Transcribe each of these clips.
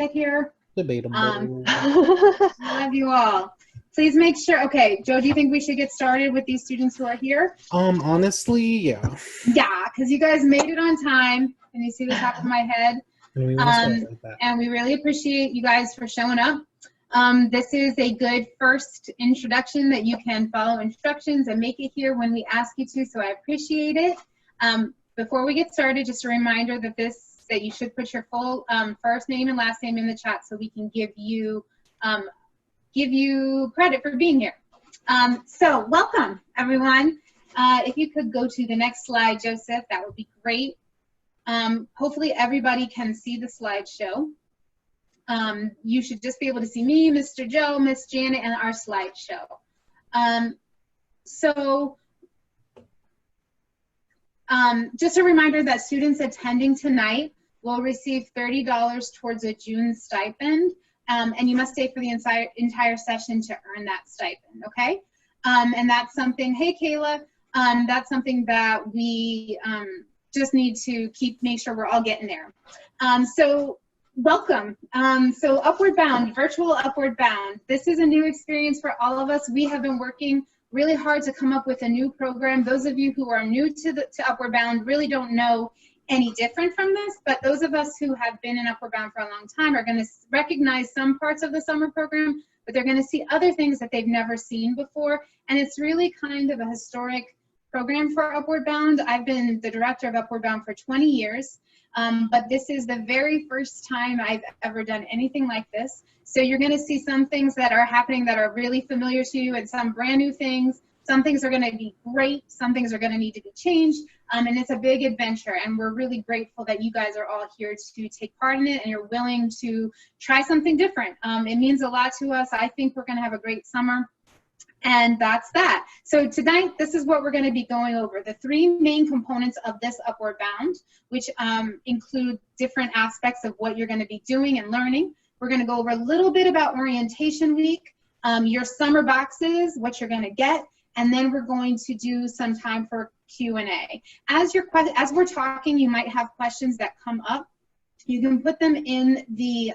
here. Debatable. Love you all. Please make sure. Okay, Joe, do you think we should get started with these students who are here? Honestly, yeah. Yeah, because you guys made it on time, and you see the top of my head. And we want to celebrate that. And we really appreciate you guys for showing up. This is a good first introduction that you can follow instructions and make it here when we ask you to, so I appreciate it. Before we get started, just a reminder that you should put your full first name and last name in the chat so we can give you credit for being here. So welcome, everyone. If you could go to the next slide, Joseph, that would be great. Hopefully everybody can see the slideshow. You should just be able to see me, Mr. Joe, Miss Janet, and our slideshow. Just a reminder that students attending tonight will receive $30 towards a June stipend, and you must stay for the entire session to earn that stipend, okay? And that's something, hey Kayla, that's something that we just need to make sure we're all getting there. So welcome. So Upward Bound, virtual Upward Bound. This is a new experience for all of us. We have been working really hard to come up with a new program. Those of you who are new to Upward Bound really don't know any different from this, but those of us who have been in Upward Bound for a long time are going to recognize some parts of the summer program, but they're going to see other things that they've never seen before, and it's really kind of a historic program for Upward Bound. I've been the director of Upward Bound for 20 years, but this is the very first time I've ever done anything like this. So you're going to see some things that are happening that are really familiar to you and some brand new things. Some things are going to be great, some things are going to need to be changed, and it's a big adventure, and we're really grateful that you guys are all here to take part in it and you're willing to try something different. It means a lot to us. I think we're going to have a great summer. And that's that. So tonight, this is what we're going to be going over. The three main components of this Upward Bound, which include different aspects of what you're going to be doing and learning. We're going to go over a little bit about orientation week, your summer boxes, what you're going to get, and then we're going to do some time for Q&A. As we're talking, you might have questions that come up. You can put them in the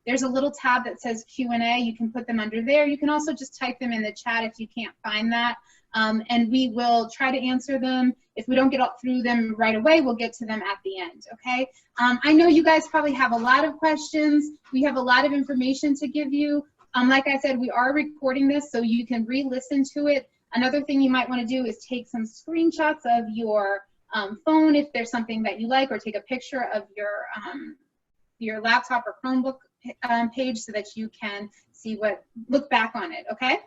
there's a little tab that says Q&A. You can put them under there. You can also just type them in the chat if you can't find that. And we will try to answer them. If we don't get through them right away, we'll get to them at the end, okay? I know you guys probably have a lot of questions. We have a lot of information to give you. Like I said, we are recording this so you can re-listen to it. Another thing you might want to do is take some screenshots of your phone if there's something that you like, or take a picture of your laptop or Chromebook page so that you can see look back on it, okay?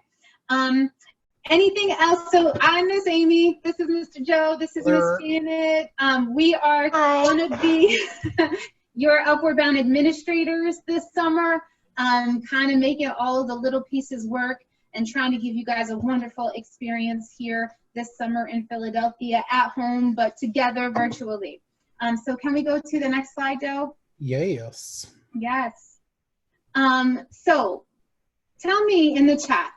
Anything else? So I'm Miss Amy, this is Mr. Joe, this is Miss Janet. We are going to be your Upward Bound administrators this summer, kind of making all of the little pieces work and trying to give you guys a wonderful experience here this summer in Philadelphia at home, but together virtually. So can we go to the next slide, Joe? Yes. Yes. So tell me in the chat,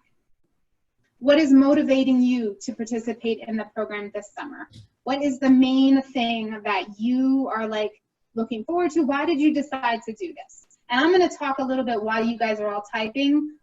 what is motivating you to participate in the program this summer? What is the main thing that you are like looking forward to? Why did you decide to do this? And I'm going to talk a little bit while you guys are all typing,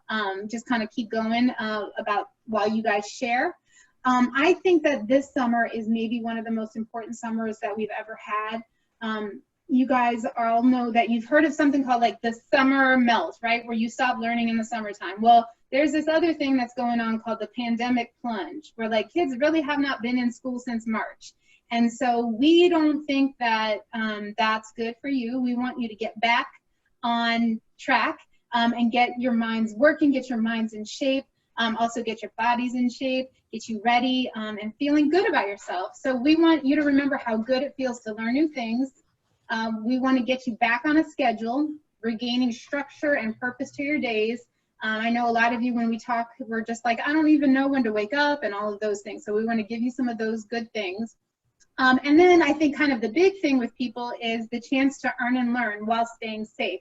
just kind of keep going about while you guys share. I think that this summer is maybe one of the most important summers that we've ever had. You guys all know that you've heard of something called like the summer melt, right? Where you stop learning in the summertime. Well, there's this other thing that's going on called the pandemic plunge, where like kids really have not been in school since March. And so we don't think that that's good for you. We want you to get back on track and get your minds working, get your minds in shape, also get your bodies in shape, get you ready and feeling good about yourself. So we want you to remember how good it feels to learn new things. We want to get you back on a schedule, regaining structure and purpose to your days. I know a lot of you, when we talk, we're just like, I don't even know when to wake up and all of those things. So we want to give you some of those good things. And then I think kind of the big thing with people is the chance to earn and learn while staying safe.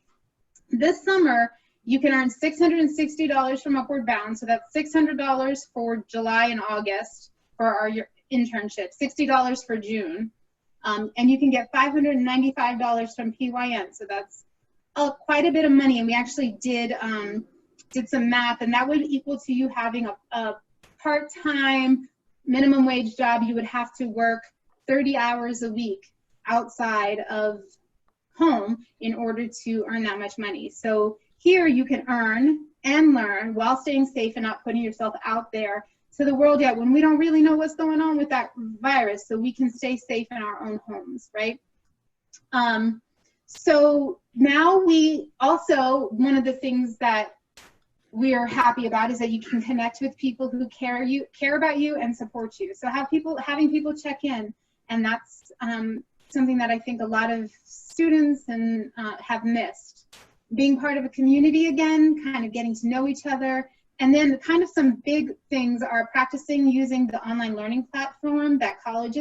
This summer, you can earn $660 from Upward Bound. So that's $600 for July and August for our internship, $60 for June. And you can get $595 from PYN. So that's quite a bit of money, and we actually did some math, and that would equal to you having a part-time minimum wage job. You would have to work 30 hours a week outside of home in order to earn that much money. So here you can earn and learn while staying safe and not putting yourself out there to the world yet when we don't really know what's going on with that virus, so we can stay safe in our own homes, right? So now we also, one of the things that we are happy about is that you can connect with people who care about you and support you. So having people check in, and that's something that I think a lot of students have missed. Being part of a community again, kind of getting to know each other, and then kind of some big things are practicing using the online learning platform that college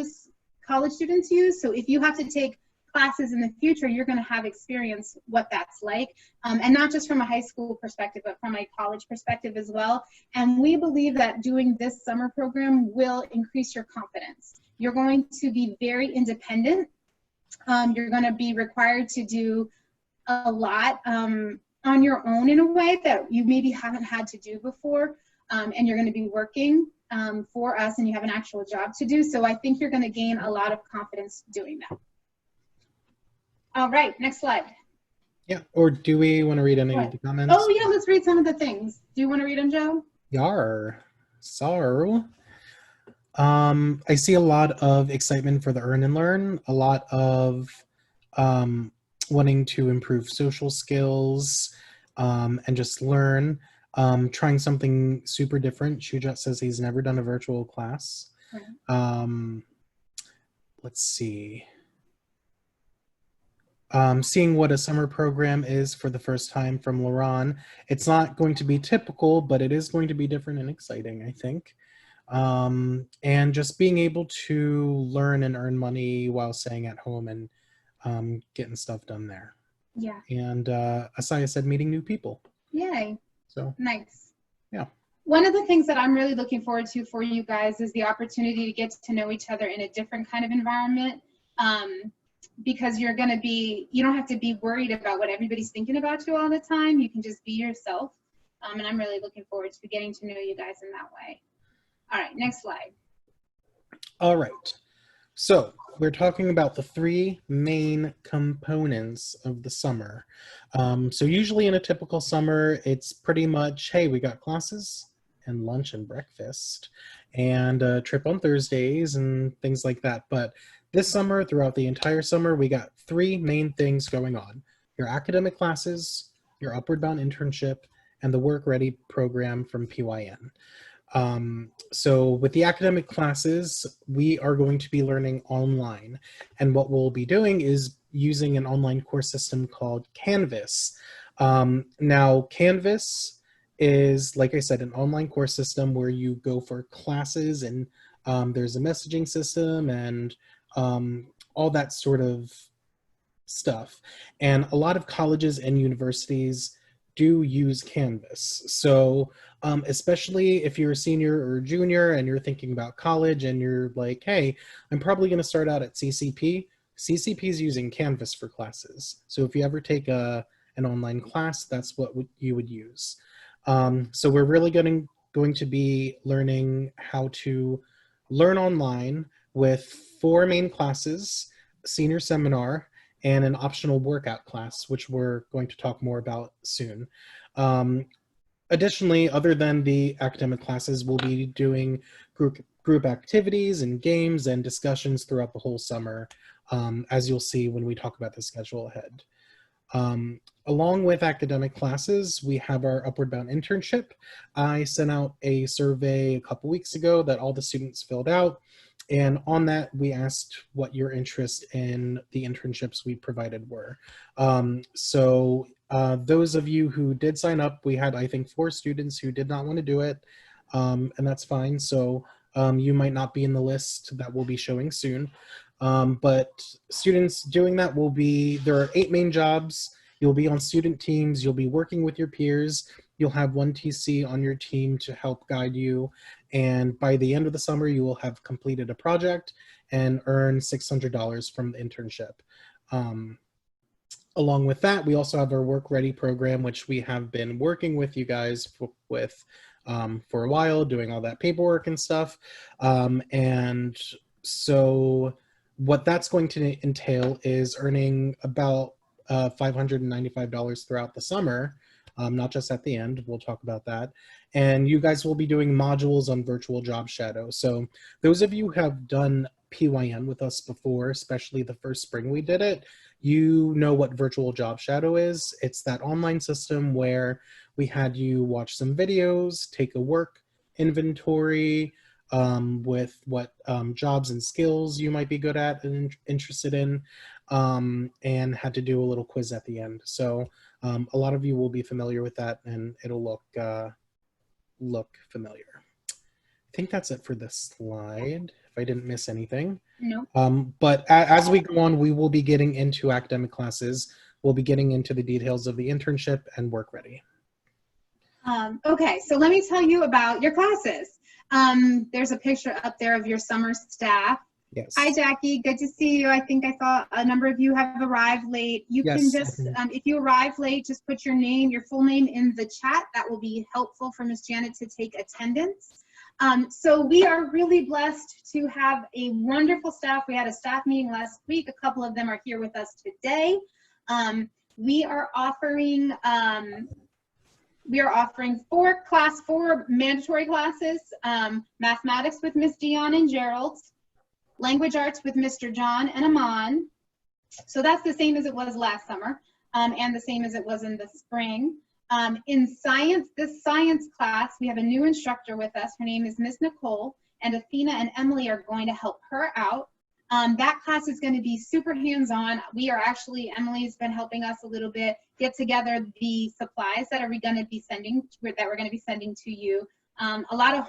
students use. So if you have to take classes in the future, you're going to have experience what that's like, and not just from a high school perspective, but from a college perspective as well. And we believe that doing this summer program will increase your confidence. You're going to be very independent. You're going to be required to do a lot on your own in a way that you maybe haven't had to do before, and you're going to be working for us, and you have an actual job to do. So I think you're going to gain a lot of confidence doing that. All right, next slide. Yeah, or do we want to read any of the comments? Oh yeah, let's read some of the things. Do you want to read them, Joe? Yar. So, I see a lot of excitement for the Earn and Learn, a lot of wanting to improve social skills and just learn, trying something super different. Shujat says he's never done a virtual class. Right. Let's see. Seeing what a summer program is for the first time from Lauren. It's not going to be typical, but it is going to be different and exciting, I think. And just being able to learn and earn money while staying at home and getting stuff done there. Yeah. And Asaya said meeting new people. Yay. So nice. Yeah. One of the things that I'm really looking forward to for you guys is the opportunity to get to know each other in a different kind of environment. Because you don't have to be worried about what everybody's thinking about you all the time. You can just be yourself. And I'm really looking forward to getting to know you guys in that way. All right, next slide. All right. So we're talking about the three main components of the summer. So usually in a typical summer, it's pretty much, hey, we got classes and lunch and breakfast and a trip on Thursdays and things like that. But this summer, throughout the entire summer, we got three main things going on: your academic classes, your Upward Bound internship, and the WorkReady program from PYN. So with the academic classes, we are going to be learning online. And what we'll be doing is using an online course system called Canvas. Now, Canvas is, like I said, an online course system where you go for classes, and there's a messaging system and all that sort of stuff. And a lot of colleges and universities do use Canvas. So especially if you're a senior or junior and you're thinking about college and you're like, hey, I'm probably going to start out at CCP. CCP is using Canvas for classes. So if you ever take an online class, that's what you would use. So we're really going to be learning how to learn online with 4 main classes: senior seminar, and an optional workout class, which we're going to talk more about soon. Additionally, other than the academic classes, we'll be doing group activities and games and discussions throughout the whole summer, as you'll see when we talk about the schedule ahead. Along with academic classes, we have our Upward Bound internship. I sent out a survey a couple weeks ago that all the students filled out. And on that, we asked what your interest in the internships we provided were. So those of you who did sign up, we had, I think, 4 students who did not want to do it, and that's fine. So you might not be in the list that we'll be showing soon. But students doing that there are 8 main jobs. You'll be on student teams. You'll be working with your peers. You'll have 1 TC on your team to help guide you. And by the end of the summer, you will have completed a project and earn $600 from the internship. Along with that, we also have our WorkReady program, which we have been working with you guys with for a while, doing all that paperwork and stuff. And so what that's going to entail is earning about $595 throughout the summer, not just at the end. We'll talk about that. And you guys will be doing modules on virtual job shadow. So those of you who have done PYN with us before, especially the first spring we did it, you know what virtual job shadow is. It's that online system where we had you watch some videos, take a work inventory with what jobs and skills you might be good at and interested in, and had to do a little quiz at the end. So a lot of you will be familiar with that, and it'll look familiar. I think that's it for this slide, if I didn't miss anything. No. But as we go on, we will be getting into academic classes. We'll be getting into the details of the internship and WorkReady. Okay, so let me tell you about your classes. There's a picture up there of your summer staff. Yes. Hi, Jackie. Good to see you. I think I saw a number of you have arrived late. You can just, if you arrive late, just put your name, your full name in the chat. That will be helpful for Ms. Janet to take attendance. So we are really blessed to have a wonderful staff. We had a staff meeting last week. A couple of them are here with us today. We are offering four mandatory classes: mathematics with Miss Dion and Gerald, language arts with Mr. John and Aman. So that's the same as it was last summer, and the same as it was in the spring. In science, this science class, we have a new instructor with us. Her name is Miss Nicole, and Athena and Emily are going to help her out. That class is going to be super hands-on. Emily's been helping us a little bit get together the supplies that we're going to be sending to you. A lot of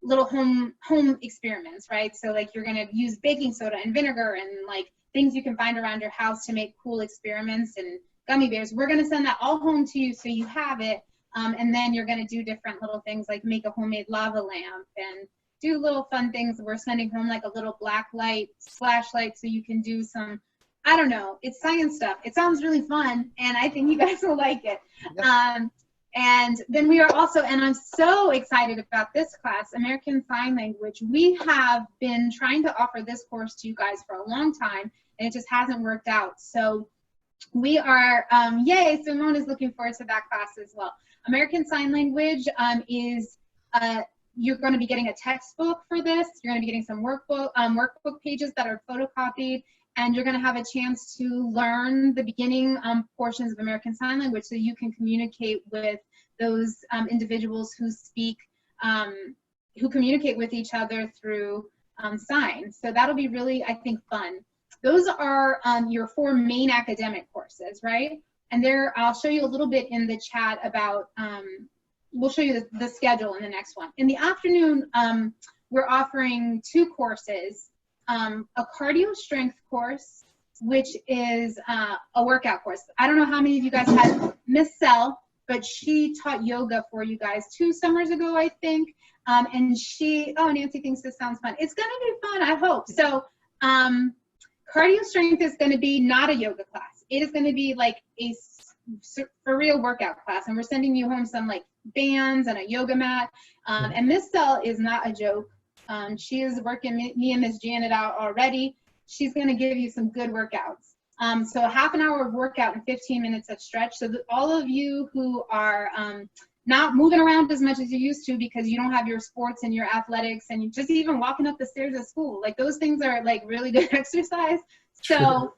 little home experiments, right? So like you're going to use baking soda and vinegar and like things you can find around your house to make cool experiments and gummy bears. We're going to send that all home to you so you have it. And then you're going to do different little things like make a homemade lava lamp and do little fun things. We're sending home like a little black light, flashlight, so you can do some, I don't know, it's science stuff. It sounds really fun, and I think you guys will like it. Yep. And then we are also, and I'm so excited about this class, American Sign Language. We have been trying to offer this course to you guys for a long time, and it just hasn't worked out. So we are, yay, Simone is looking forward to that class as well. American Sign Language is, you're going to be getting a textbook for this. You're going to be getting some workbook pages that are photocopied, and you're going to have a chance to learn the beginning portions of American Sign Language so you can communicate with those individuals who speak, who communicate with each other through signs. So that'll be really, I think, fun. Those are your four main academic courses, right? And there, I'll show you a little bit in the chat about, we'll show you the schedule in the next one. In the afternoon, we're offering two courses, a cardio strength course, which is a workout course. I don't know how many of you guys had Miss Sell, but she taught yoga for you guys 2 summers ago, I think. And she, oh, Nancy thinks this sounds fun. It's gonna be fun, I hope. So cardio strength is gonna be not a yoga class. It is gonna be like a for real workout class. And we're sending you home some like bands and a yoga mat. And Miss Sell is not a joke. She is working me and Miss Janet out already. She's gonna give you some good workouts. So a half an hour of workout and 15 minutes of stretch. So that all of you who are not moving around as much as you used to because you don't have your sports and your athletics and you just even walking up the stairs at school, like those things are like really good exercise. So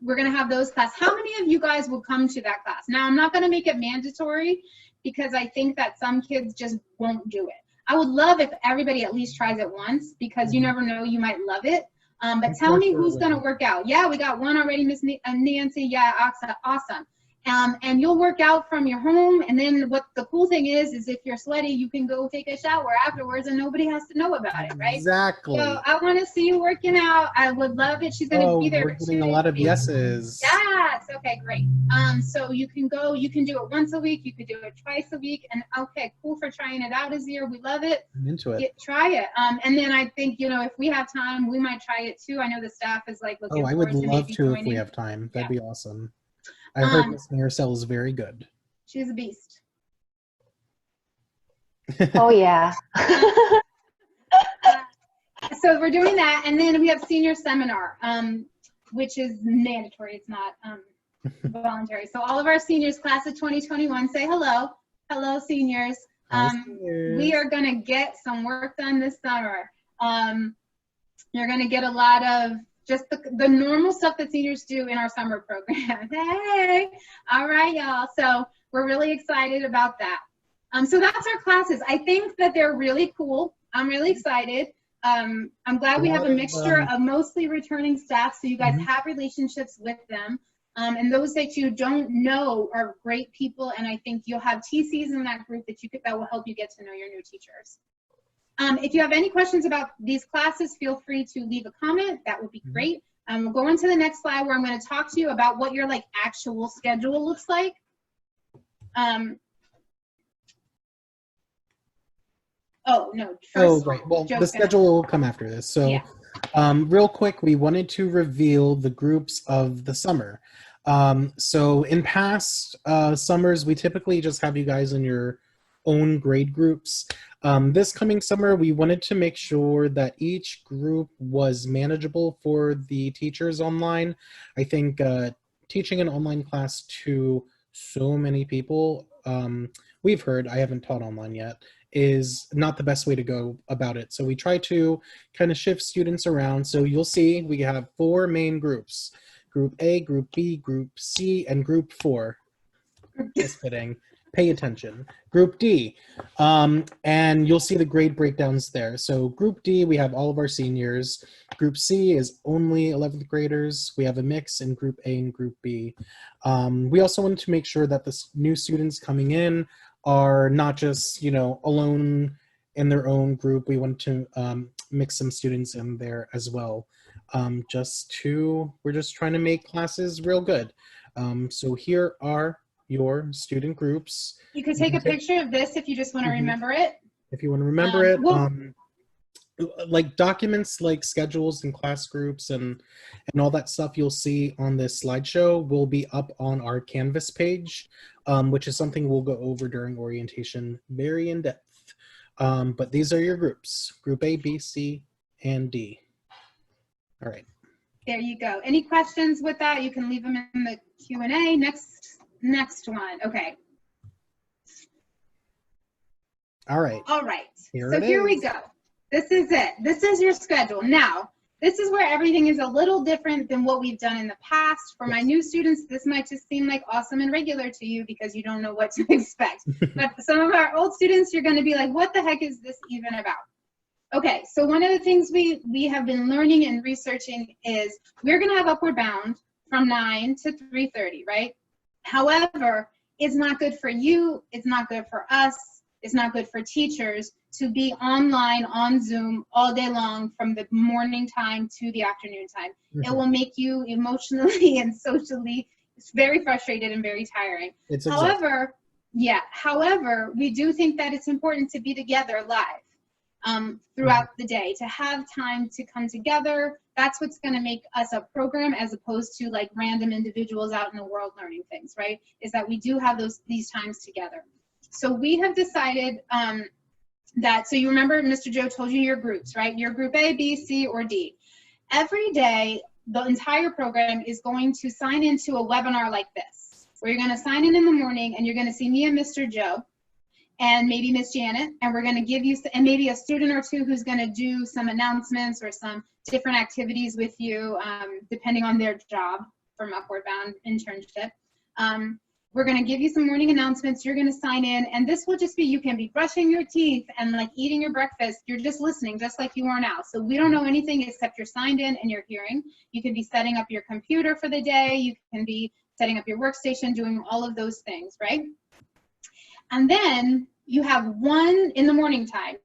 we're gonna have those classes. How many of you guys will come to that class? Now, I'm not gonna make it mandatory because I think that some kids just won't do it. I would love if everybody at least tries it once because you never know, you might love it. But tell me who's gonna work out. Yeah, we got one already, Miss Nancy. Yeah, awesome. And you'll work out from your home. And then what the cool thing is if you're sweaty, you can go take a shower afterwards and nobody has to know about it, right? Exactly. So I want to see you working out. I would love it. She's going to be there. We're getting a lot of yeses. Yes. Okay, great. So you can do it once a week. You could do it twice a week. And okay, cool for trying it out this year. We love it. I'm into it. Try it. And then I think, if we have time, we might try it too. I know the staff is like looking I would love to if we have time. That'd be awesome. I heard Miss Maricel is very good. She's a beast. Oh, yeah. So we're doing that. And then we have senior seminar, which is mandatory. It's not voluntary. So all of our seniors, class of 2021, say hello. Hello, seniors. We are going to get some work done this summer. You're going to get a lot of just the normal stuff that seniors do in our summer program. Hey, all right, y'all. So we're really excited about that. So that's our classes. I think that they're really cool. I'm really excited. I'm glad we have a mixture of mostly returning staff, so you guys have relationships with them. And those that you don't know are great people, and I think you'll have TCs in that group that will help you get to know your new teachers. If you have any questions about these classes, feel free to leave a comment. That would be great. We'll go on to the next slide where I'm going to talk to you about what your actual schedule looks like. Oh, no. First, right. Well, the schedule will come after this. So yeah. Real quick, we wanted to reveal the groups of the summer. So in past summers, we typically just have you guys in your own grade groups. This coming summer, we wanted to make sure that each group was manageable for the teachers online. I think teaching an online class to so many people, we've heard, I haven't taught online yet, is not the best way to go about it. So we try to kind of shift students around. So you'll see we have 4 main groups: Group A, Group B, Group C, and Group 4. Just kidding. Pay attention. Group D, and you'll see the grade breakdowns there. So Group D, we have all of our seniors. Group C is only 11th graders. We have a mix in Group A and Group B. We also wanted to make sure that the new students coming in are not just, alone in their own group. We wanted to mix some students in there as well. We're just trying to make classes real good. So here are your student groups. You could take a picture of this if you just want to remember it. If you want to remember it. Like documents like schedules and class groups and all that stuff you'll see on this slideshow will be up on our Canvas page, which is something we'll go over during orientation very in depth. But these are your groups: Group A, B, C, and D. All right. There you go. Any questions with that? You can leave them in the Q&A. Next one. Okay. All right. All right. Here we go. This is it. This is your schedule. Now, this is where everything is a little different than what we've done in the past. For my new students, this might just seem like awesome and regular to you because you don't know what to expect. But some of our old students, you're going to be like, what the heck is this even about? Okay, so one of the things we have been learning and researching is we're going to have Upward Bound from 9 to 3:30, right? However, it's not good for you. It's not good for us. It's not good for teachers to be online on Zoom all day long from the morning time to the afternoon time. It will make you emotionally and socially very frustrated and very tiring. However, we do think that it's important to be together live throughout the day, to have time to come together. That's what's going to make us a program as opposed to like random individuals out in the world learning things, right? Is that we do have these times together. So we have decided so you remember Mr. Joe told you your groups, right? Your group A, B, C, or D. Every day, the entire program is going to sign into a webinar like this, where you're going to sign in the morning and you're going to see me and Mr. Joe and maybe Miss Janet, and we're going to give you, and maybe a student or two who's going to do some announcements or some different activities with you, depending on their job from Upward Bound Internship. We're going to give you some morning announcements. You're going to sign in, and this will just be, you can be brushing your teeth and like eating your breakfast. You're just listening, just like you are now. So we don't know anything except you're signed in and you're hearing. You can be setting up your computer for the day. You can be setting up your workstation, doing all of those things, right? And then you have one in the morning time.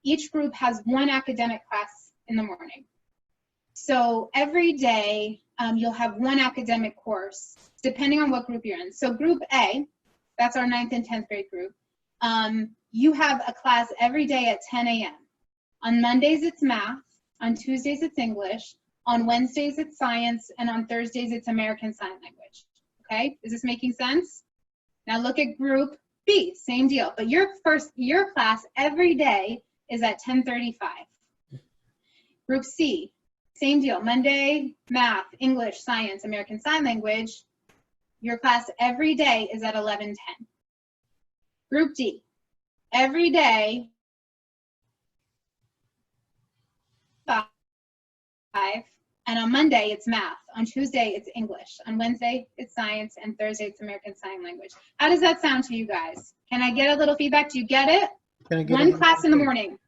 Each group has one academic class in the morning. So every day you'll have one academic course, depending on what group you're in. So group A, that's our 9th and 10th grade group, you have a class every day at 10 a.m. On Mondays, it's math. On Tuesdays, it's English. On Wednesdays, it's science. And on Thursdays, it's American Sign Language. Okay, is this making sense? Now look at group B, same deal. But your class every day is at 10:35. Group C, same deal. Monday, math, English, science, American Sign Language. Your class every day is at 11:10. Group D, every day, 5, and on Monday it's math. On Tuesday it's English. On Wednesday it's science, and Thursday it's American Sign Language. How does that sound to you guys? Can I get a little feedback? Do you get it? One class in the morning.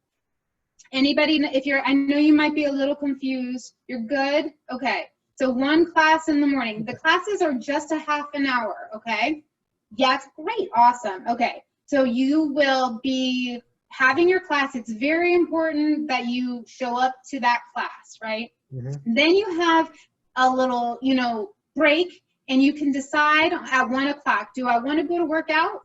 Anybody, I know you might be a little confused. You're good? Okay. So one class in the morning. The classes are just a half an hour, okay? Yeah, it's great. Awesome. Okay. So you will be having your class. It's very important that you show up to that class, right? Mm-hmm. Then you have a little, break, and you can decide at 1 o'clock, do I want to go to work out?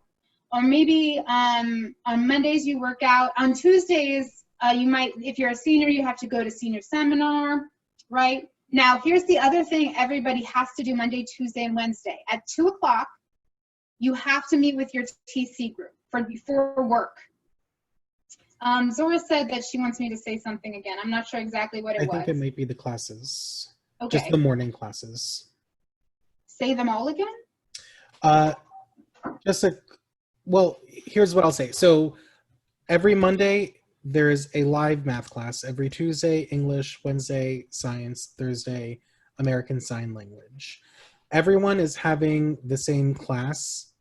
Or maybe on Mondays you work out. On Tuesdays, you might, if you're a senior, you have to go to senior seminar, right? Now, here's the other thing everybody has to do Monday, Tuesday, and Wednesday. At 2 o'clock, you have to meet with your TC group before work. Zora said that she wants me to say something again. I'm not sure exactly what it was. I think it might be the classes. Okay. Just the morning classes. Say them all again? Well, here's what I'll say. So every Monday, there's a live math class. Every Tuesday, English. Wednesday, science. Thursday, American Sign Language. Everyone is having the same class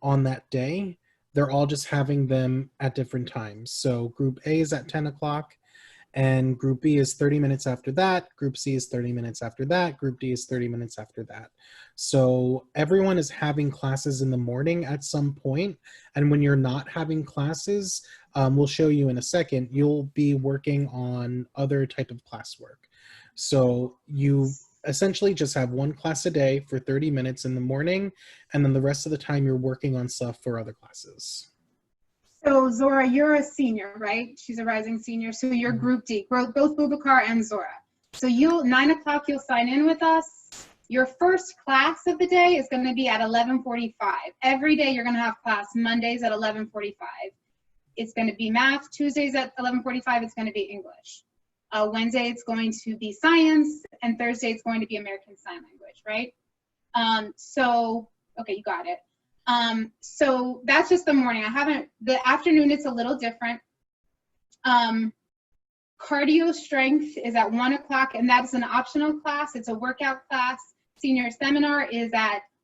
on that day. They're all just having them at different times. So group A is at 10 o'clock, and group B is 30 minutes after that. Group C is 30 minutes after that. Group D is 30 minutes after that. So everyone is having classes in the morning at some point. And when you're not having classes, we'll show you in a second, you'll be working on other type of classwork. So you essentially just have one class a day for 30 minutes in the morning, and then the rest of the time you're working on stuff for other classes. So Zora, you're a senior, right? She's a rising senior. So you're group D, both Boubacar and Zora. So 9 o'clock, you'll sign in with us. Your first class of the day is going to be at 11:45. Every day you're going to have class. Mondays at 11:45. It's going to be math. Tuesdays at 11:45, it's going to be English. Wednesday, it's going to be science, and Thursday, it's going to be American Sign Language, right? Okay, you got it. So that's just the morning. The afternoon, it's a little different. Cardio strength is at 1 o'clock, and that's an optional class. It's a workout class. Senior seminar is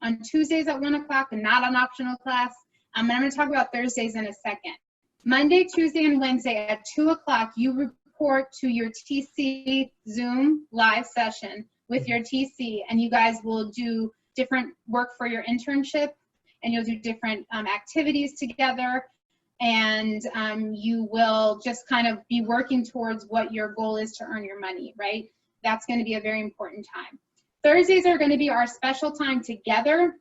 on Tuesdays at 1 o'clock, and not an optional class. And I'm going to talk about Thursdays in a second. Monday, Tuesday, and Wednesday at 2 o'clock, you report to your TC Zoom live session with your TC, and you guys will do different work for your internship, and you'll do different activities together, and you will just kind of be working towards what your goal is to earn your money, right? That's going to be a very important time. Thursdays are going to be our special time together,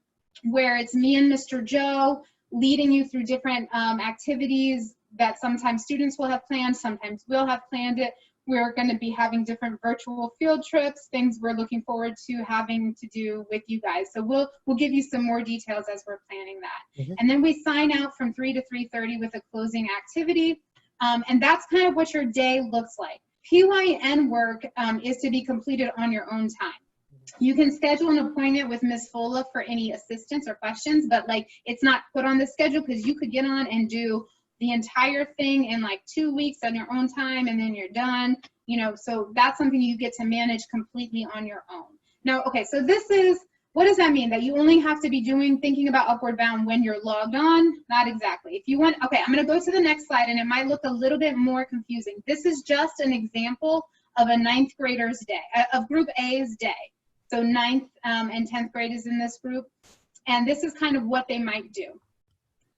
where it's me and Mr. Joe leading you through different activities that sometimes students will have planned, sometimes we'll have planned it. We're going to be having different virtual field trips, things we're looking forward to having to do with you guys. So we'll give you some more details as we're planning that. Mm-hmm. And then we sign out from 3 to 3:30 with a closing activity. And that's kind of what your day looks like. PYN work is to be completed on your own time. You can schedule an appointment with Ms. Fola for any assistance or questions, but it's not put on the schedule, because you could get on and do the entire thing in 2 weeks on your own time, and then you're done, so that's something you get to manage completely on your own. Now, okay, so what does that mean? That you only have to be thinking about Upward Bound when you're logged on? Not exactly. If you want, okay, I'm going to go to the next slide, and it might look a little bit more confusing. This is just an example of a 9th grader's day, of Group A's day. So ninth and 10th grade is in this group. And this is kind of what they might do.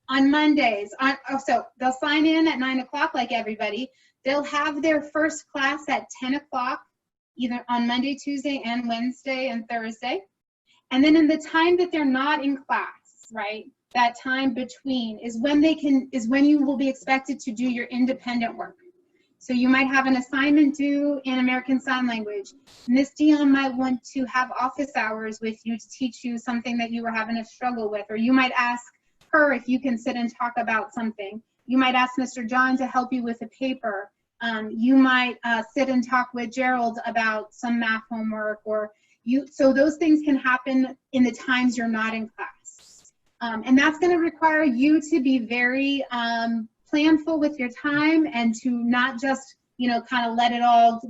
On Mondays, so they'll sign in at 9 o'clock like everybody. They'll have their first class at 10 o'clock, either on Monday, Tuesday, and Wednesday and Thursday. And then in the time that they're not in class, right, that time between is when you will be expected to do your independent work. So you might have an assignment due in American Sign Language. Miss Dion might want to have office hours with you to teach you something that you were having a struggle with, or you might ask her if you can sit and talk about something. You might ask Mr. John to help you with a paper. You might sit and talk with Gerald about some math homework, so those things can happen in the times you're not in class. And that's going to require you to be very planful with your time and to not just, kind of let it all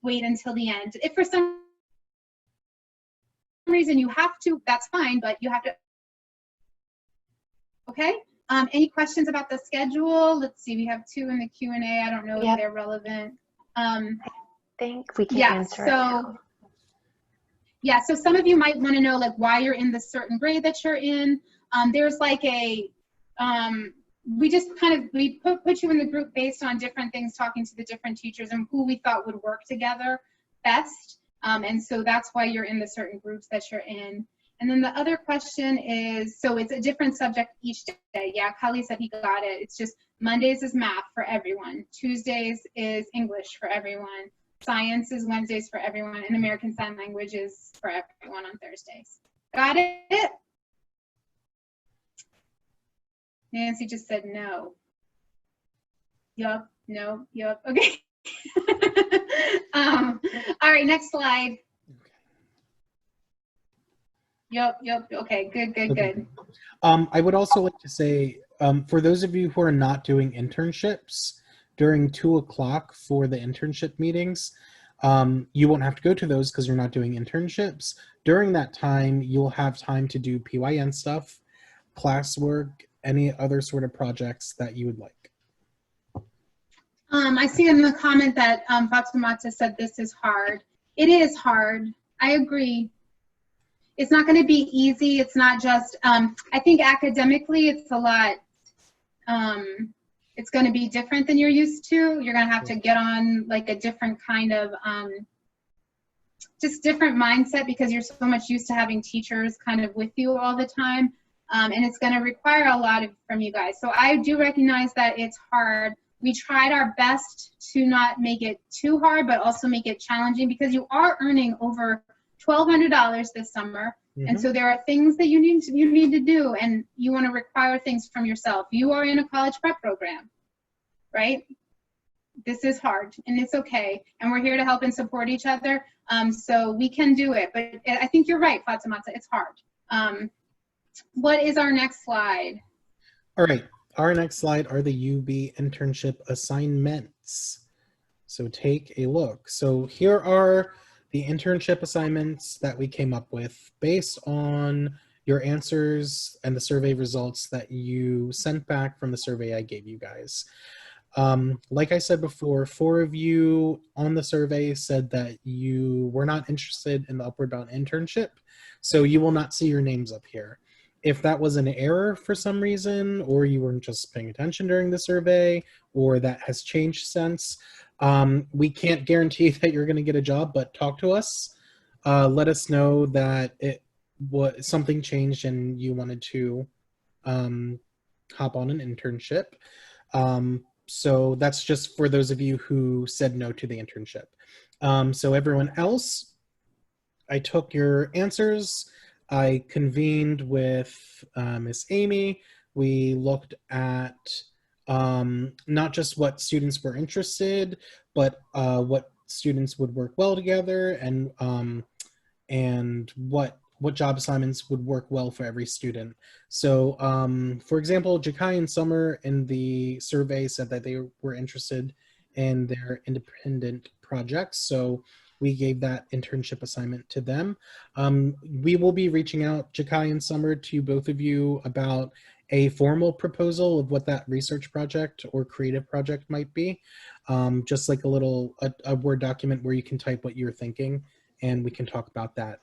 wait until the end. If for some reason you have to, that's fine, but you have to. Okay. Any questions about the schedule? Let's see. We have 2 in the Q&A. I don't know if they're relevant. I think we can answer it now. Yeah, so some of you might want to know like why you're in the certain grade that you're in. There's like we put you in the group based on different things, talking to the different teachers and who we thought would work together best. And so that's why you're in the certain groups that you're in. And then the other question is, so it's a different subject each day. Yeah, Kali said he got it. It's just Mondays is math for everyone. Tuesdays is English for everyone. Science is Wednesdays for everyone. And American Sign Language is for everyone on Thursdays. Got it? Nancy just said no. Yup, no, yup, okay. All right, next slide. Yep, okay, good. I would also like to say, for those of you who are not doing internships, during 2 o'clock for the internship meetings, you won't have to go to those because you're not doing internships. During that time, you'll have time to do PYN stuff, classwork, any other sort of projects that you would like. I see in the comment that Fatumata said this is hard. It is hard. I agree. It's not going to be easy. It's not just, I think academically it's a lot, it's going to be different than you're used to. You're going to have to get on like a different kind of, just different mindset because you're so much used to having teachers kind of with you all the time. And it's going to require a lot from you guys. So I do recognize that it's hard. We tried our best to not make it too hard, but also make it challenging because you are earning over $1,200 this summer. And so there are things that you need to do, and you want to require things from yourself. You are in a college prep program, right? This is hard, and it's okay. And we're here to help and support each other, so we can do it. But I think you're right, Fatimata, it's hard. What is our next slide? All right, our next slide are the UB internship assignments. So take a look. So here are the internship assignments that we came up with based on your answers and the survey results that you sent back from the survey I gave you guys. Like I said before, 4 of you on the survey said that you were not interested in the Upward Bound internship, so you will not see your names up here. If that was an error for some reason, or you weren't just paying attention during the survey, or that has changed since, we can't guarantee that you're going to get a job, but talk to us. Let us know that something changed and you wanted to hop on an internship. So that's just for those of you who said no to the internship. So everyone else, I took your answers. I convened with Miss Aimie. We looked at not just what students were interested, but what students would work well together, and what job assignments would work well for every student. So for example, Jakai and Summer in the survey said that they were interested in their independent projects. So we gave that internship assignment to them. We will be reaching out, Jakai and Summer, to both of you about a formal proposal of what that research project or creative project might be. Just like a Word document where you can type what you're thinking, and we can talk about that.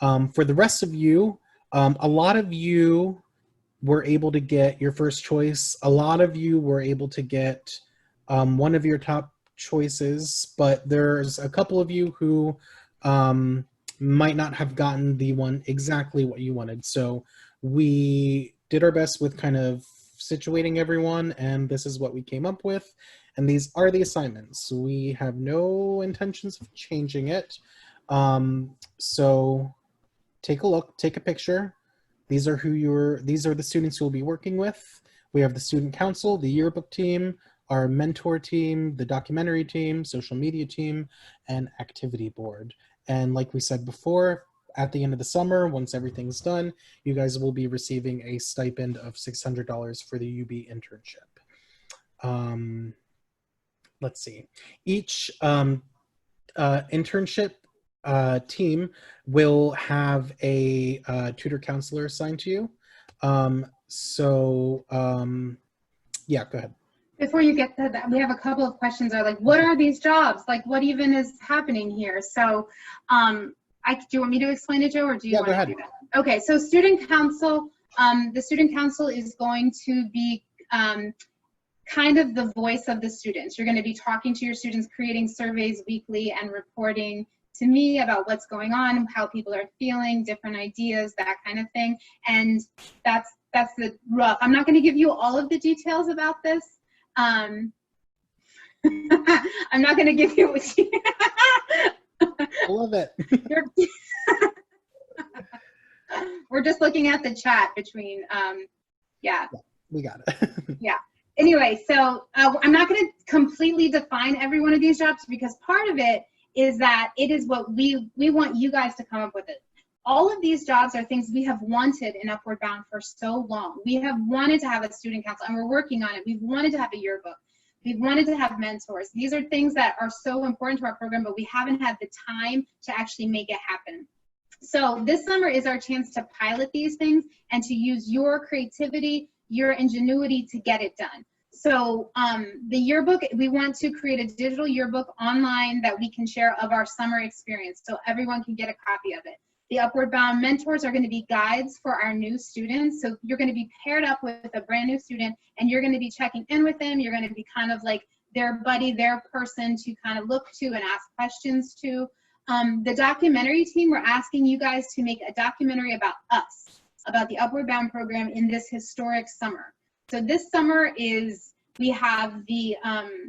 For the rest of you, a lot of you were able to get your first choice. A lot of you were able to get one of your top choices, but there's a couple of you who might not have gotten the one exactly what you wanted. So we did our best with kind of situating everyone, and this is what we came up with. And these are the assignments. We have no intentions of changing it. So take a look, take a picture. These are the students you'll be working with. We have the student council, the yearbook team, our mentor team, the documentary team, social media team, and activity board. And like we said before, at the end of the summer, once everything's done, you guys will be receiving a stipend of $600 for the UB internship. Let's see. Each internship team will have a tutor counselor assigned to you. Yeah, go ahead. Before you get to that, we have a couple of questions. Are like, what are these jobs? Like, what even is happening here? So, do you want me to explain it, Joe, or do you want to do that? Okay, so student council. The student council is going to be kind of the voice of the students. You're going to be talking to your students, creating surveys weekly, and reporting to me about what's going on, how people are feeling, different ideas, that kind of thing. And that's the rough. I'm not going to give you all of the details about this. I'm not going to give you what you I love it. We're just looking at the chat between, yeah. We got it. Yeah. Anyway, so I'm not going to completely define every one of these jobs, because part of it is that it is what we want you guys to come up with it. All of these jobs are things we have wanted in Upward Bound for so long. We have wanted to have a student council, and we're working on it. We've wanted to have a yearbook. We've wanted to have mentors. These are things that are so important to our program, but we haven't had the time to actually make it happen. So this summer is our chance to pilot these things and to use your creativity, your ingenuity to get it done. So the yearbook, we want to create a digital yearbook online that we can share of our summer experience, so everyone can get a copy of it. The Upward Bound mentors are going to be guides for our new students. So you're going to be paired up with a brand new student, and you're going to be checking in with them. You're going to be kind of like their buddy, their person to kind of look to and ask questions to. The documentary team, we're asking you guys to make a documentary about us, about the Upward Bound program in this historic summer. So this summer we have the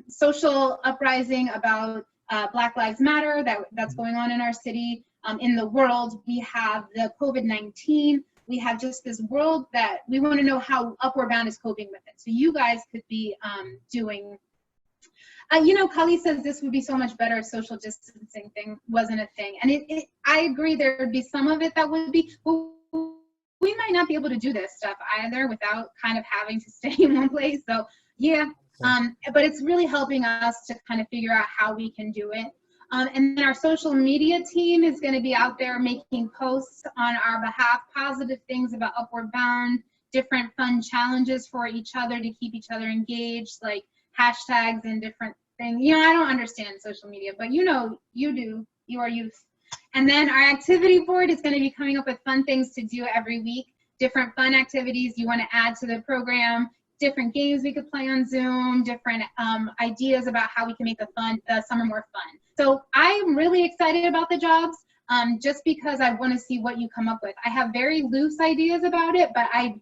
social uprising about Black Lives Matter that's going on in our city. In the world, we have the COVID-19. We have just this world that we want to know how Upward Bound is coping with it. So you guys could be doing, Kali says this would be so much better if social distancing thing wasn't a thing. And I agree, there would be some of it that would be, well, we might not be able to do this stuff either without kind of having to stay in one place. So yeah, but it's really helping us to kind of figure out how we can do it. And then our social media team is going to be out there making posts on our behalf, positive things about Upward Bound, different fun challenges for each other to keep each other engaged, like hashtags and different things. I don't understand social media, but you do, you are youth. And then our activity board is going to be coming up with fun things to do every week, different fun activities you want to add to the program, different games we could play on Zoom, different ideas about how we can make the summer more fun. So I'm really excited about the jobs just because I want to see what you come up with. I have very loose ideas about it, but I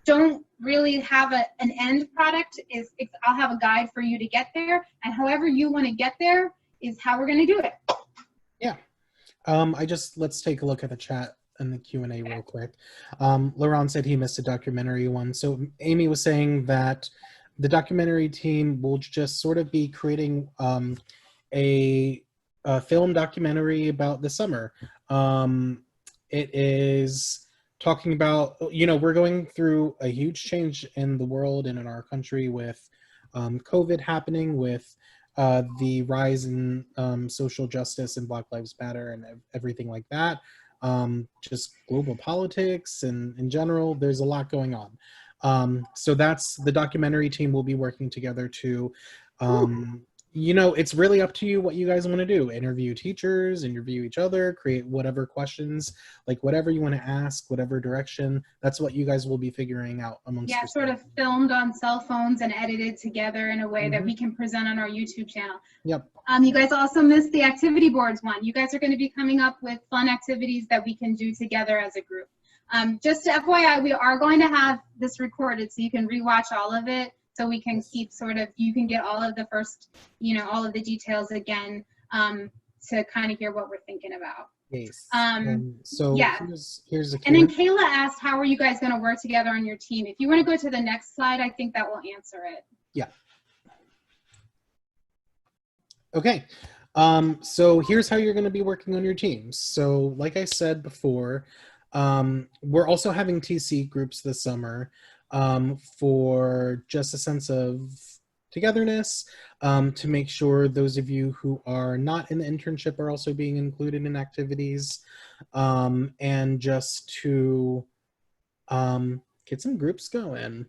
don't really have an end product. I'll have a guide for you to get there, and however you want to get there is how we're going to do it. Yeah. Let's take a look at the chat and the Q&A real quick. Laurent said he missed a documentary one. So Aimie was saying that the documentary team will just sort of be creating a film documentary about the summer. It is talking about, we're going through a huge change in the world and in our country with COVID happening, with the rise in social justice and Black Lives Matter and everything like that. Just global politics and in general, there's a lot going on. So that's the documentary team will be working together to, you know, it's really up to you what you guys want to do. Interview teachers, interview each other, create whatever questions, like whatever you want to ask, whatever direction. That's what you guys will be figuring out amongst yourselves. Sort of filmed on cell phones and edited together in a way that we can present on our YouTube channel. Yep. You guys also missed the activity boards one. You guys are going to be coming up with fun activities that we can do together as a group. Just FYI, we are going to have this recorded so you can rewatch all of it. So we can keep you can get all of the first, all of the details again to kind of hear what we're thinking about. Yes. Here's a and then Kayla asked, how are you guys going to work together on your team? If you want to go to the next slide, I think that will answer it. Yeah. Okay. So here's how you're going to be working on your teams. So like I said before, we're also having TC groups this summer for just a sense of togetherness, to make sure those of you who are not in the internship are also being included in activities, and just to get some groups going,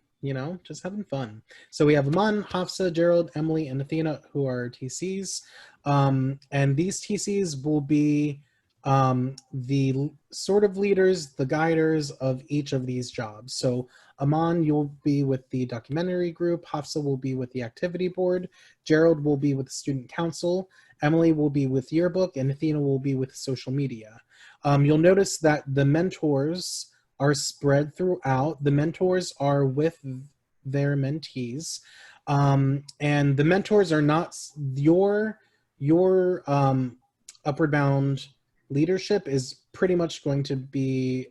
just having fun. So we have Aman, Hafsa, Gerald, Emily, and Athena who are TCs, and these TCs will be the sort of leaders, the guiders of each of these jobs. So Aman, you'll be with the documentary group, Hafsa will be with the activity board, Gerald will be with the student council, Emily will be with yearbook, and Athena will be with social media. You'll notice that the mentors are spread throughout. The mentors are with their mentees, and the mentors are not your upward bound leadership is pretty much going to be,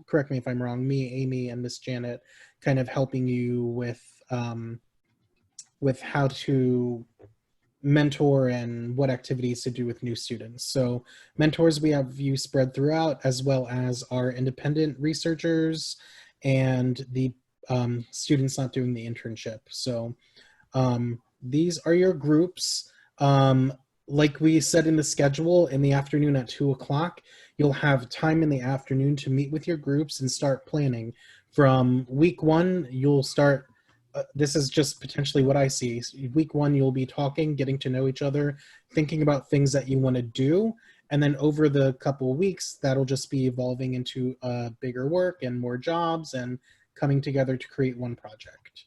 correct me if I'm wrong, me, Amy, and Miss Janet kind of helping you with how to mentor and what activities to do with new students. So mentors, we have you spread throughout, as well as our independent researchers and the students not doing the internship. So these are your groups. Like we said in the schedule, in the afternoon at 2 o'clock, you'll have time in the afternoon to meet with your groups and start planning. From week one, you'll start, this is just potentially what I see. Week one, you'll be talking, getting to know each other, thinking about things that you want to do. And then over the couple of weeks, that'll just be evolving into bigger work and more jobs and coming together to create one project.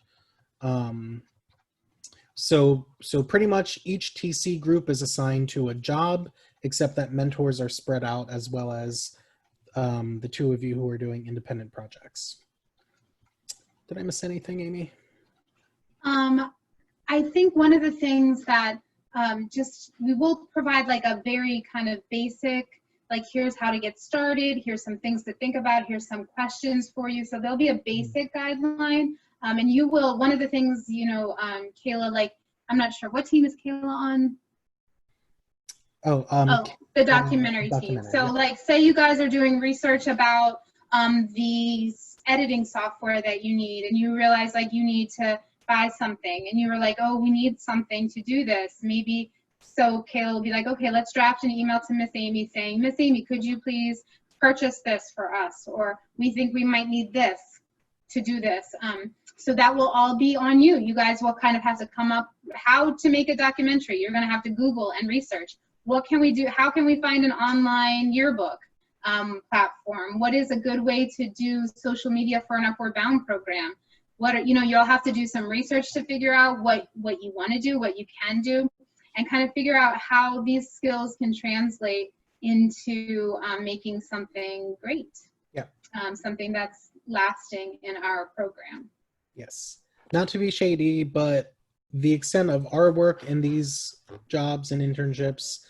So pretty much each TC group is assigned to a job, except that mentors are spread out, as well as the two of you who are doing independent projects. Did I miss anything, Amy? I think one of the things that we will provide like a very kind of basic, like here's how to get started, here's some things to think about, here's some questions for you. So there'll be a basic guideline. And you will, one of the things, Kayla, like, I'm not sure, what team is Kayla on? The documentary team. So like, say you guys are doing research about the editing software that you need, and you realize like you need to buy something, and you were like, oh, we need something to do this. Maybe, so Kayla will be like, okay, let's draft an email to Miss Amy saying, Miss Amy, could you please purchase this for us? Or we think we might need this to do this. So that will all be on you. You guys will kind of have to come up how to make a documentary. You're going to have to Google and research. What can we do? How can we find an online yearbook platform? What is a good way to do social media for an Upward Bound program? You'll have to do some research to figure out what you want to do, what you can do, and kind of figure out how these skills can translate into making something great. Yeah. Something that's lasting in our program. Yes. Not to be shady, but the extent of our work in these jobs and internships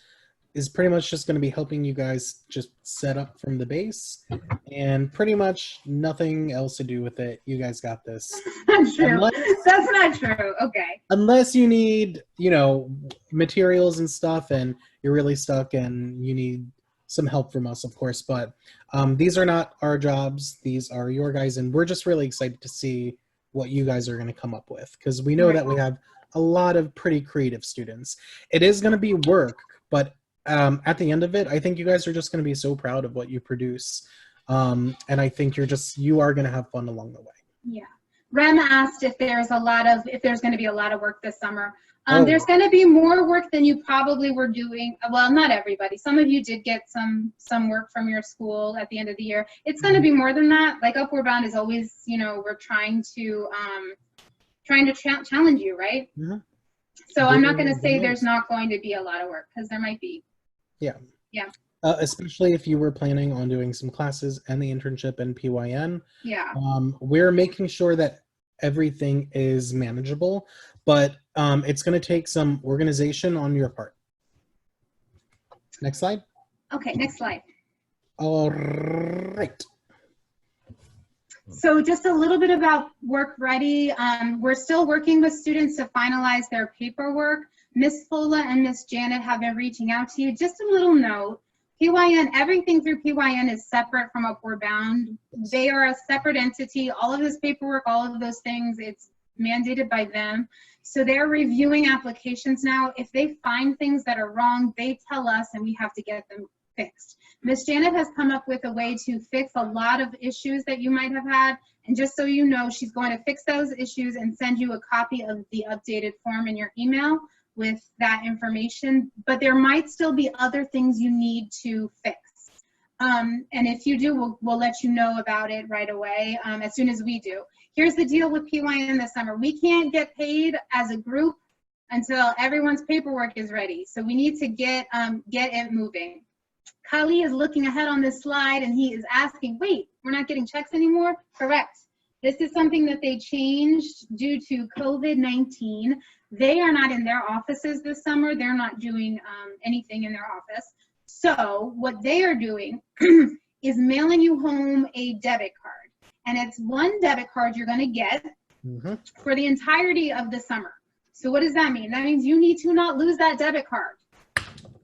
is pretty much just going to be helping you guys just set up from the base, and pretty much nothing else to do with it. You guys got this. That's not true. That's not true. Okay. Unless you need, materials and stuff, and you're really stuck and you need some help from us, of course. But these are not our jobs. These are your guys, and we're just really excited to see what you guys are going to come up with, because we know that we have a lot of pretty creative students. It is going to be work, but at the end of it, I think you guys are just going to be so proud of what you produce. And I think you are going to have fun along the way. Yeah. Rem asked if there's going to be a lot of work this summer. Oh. There's going to be more work than you probably were doing. Well, not everybody. Some of you did get some work from your school at the end of the year. It's going to be more than that. Like Upward Bound is always, we're trying to challenge you, right? Mm-hmm. So I'm not going to say there's not going to be a lot of work, because there might be. Yeah. Yeah. Especially if you were planning on doing some classes and the internship and PYN. Yeah. We're making sure that everything is manageable, but it's going to take some organization on your part. Next slide. Okay, next slide. All right. So just a little bit about WorkReady. We're still working with students to finalize their paperwork. Miss Fola and Miss Janet have been reaching out to you. Just a little note, PYN, everything through PYN is separate from Upward Bound. They are a separate entity. All of this paperwork, all of those things, it's mandated by them. So they're reviewing applications now. If they find things that are wrong, they tell us and we have to get them fixed. Miss Janet has come up with a way to fix a lot of issues that you might have had. And just so you know, she's going to fix those issues and send you a copy of the updated form in your email with that information. But there might still be other things you need to fix. And if you do, we'll let you know about it right away, as soon as we do. Here's the deal with PYN this summer. We can't get paid as a group until everyone's paperwork is ready. So we need to get it moving. Kali is looking ahead on this slide and he is asking, wait, we're not getting checks anymore? Correct. This is something that they changed due to COVID-19. They are not in their offices this summer. They're not doing anything in their office. So what they are doing is mailing you home a debit card. And it's one debit card you're going to get for the entirety of the summer. So what does that mean? That means you need to not lose that debit card.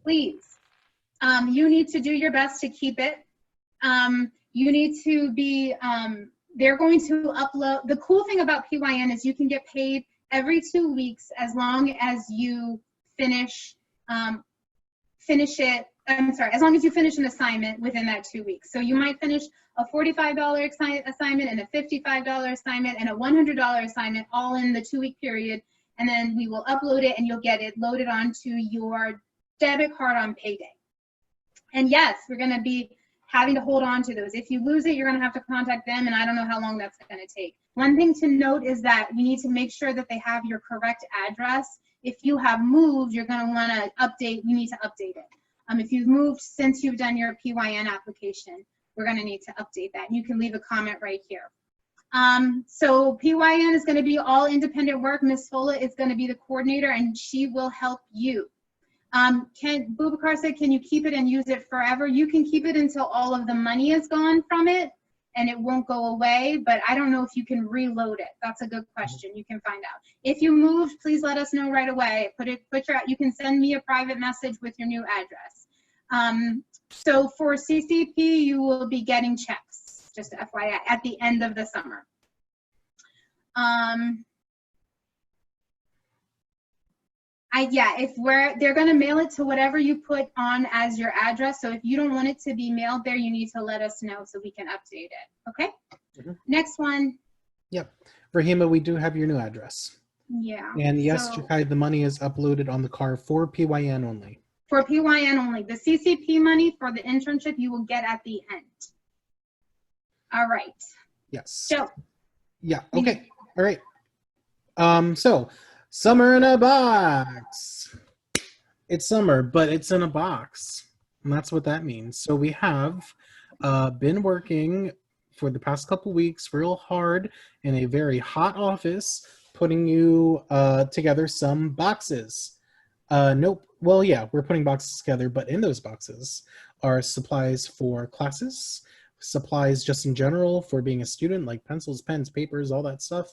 Please. You need to do your best to keep it. You need to be, they're going to upload. The cool thing about PYN is you can get paid every 2 weeks as long as you finish it. I'm sorry, as long as you finish an assignment within that 2 weeks. So you might finish a $45 assignment and a $55 assignment and a $100 assignment all in the 2 week period. And then we will upload it and you'll get it loaded onto your debit card on payday. And yes, we're going to be having to hold on to those. If you lose it, you're going to have to contact them, and I don't know how long that's going to take. One thing to note is that we need to make sure that they have your correct address. If you have moved, you're going to want to update. You need to update it. If you've moved since you've done your PYN application, we're going to need to update that. You can leave a comment right here. So PYN is going to be all independent work. Miss Fola is going to be the coordinator, and she will help you. Bubakar said, can you keep it and use it forever? You can keep it until all of the money is gone from it and it won't go away, but I don't know if you can reload it. That's a good question. You can find out. If you moved, please let us know right away. You can send me a private message with your new address. So for CCP, you will be getting checks, just FYI, at the end of the summer. They're going to mail it to whatever you put on as your address. So if you don't want it to be mailed there, you need to let us know so we can update it. Okay. Next one. Yep. Rahima, we do have your new address. Yeah. And yes, Jakai, the money is uploaded on the card for PYN only. For PYN only. The CCP money for the internship you will get at the end. All right. Yes. So. Yeah. Okay. All right. So. Summer in a box. It's summer, but it's in a box. And that's what that means. So we have been working for the past couple weeks real hard in a very hot office, putting you together some boxes. Nope. Well, yeah, we're putting boxes together, but in those boxes are supplies for classes, supplies just in general for being a student, like pencils, pens, papers, all that stuff.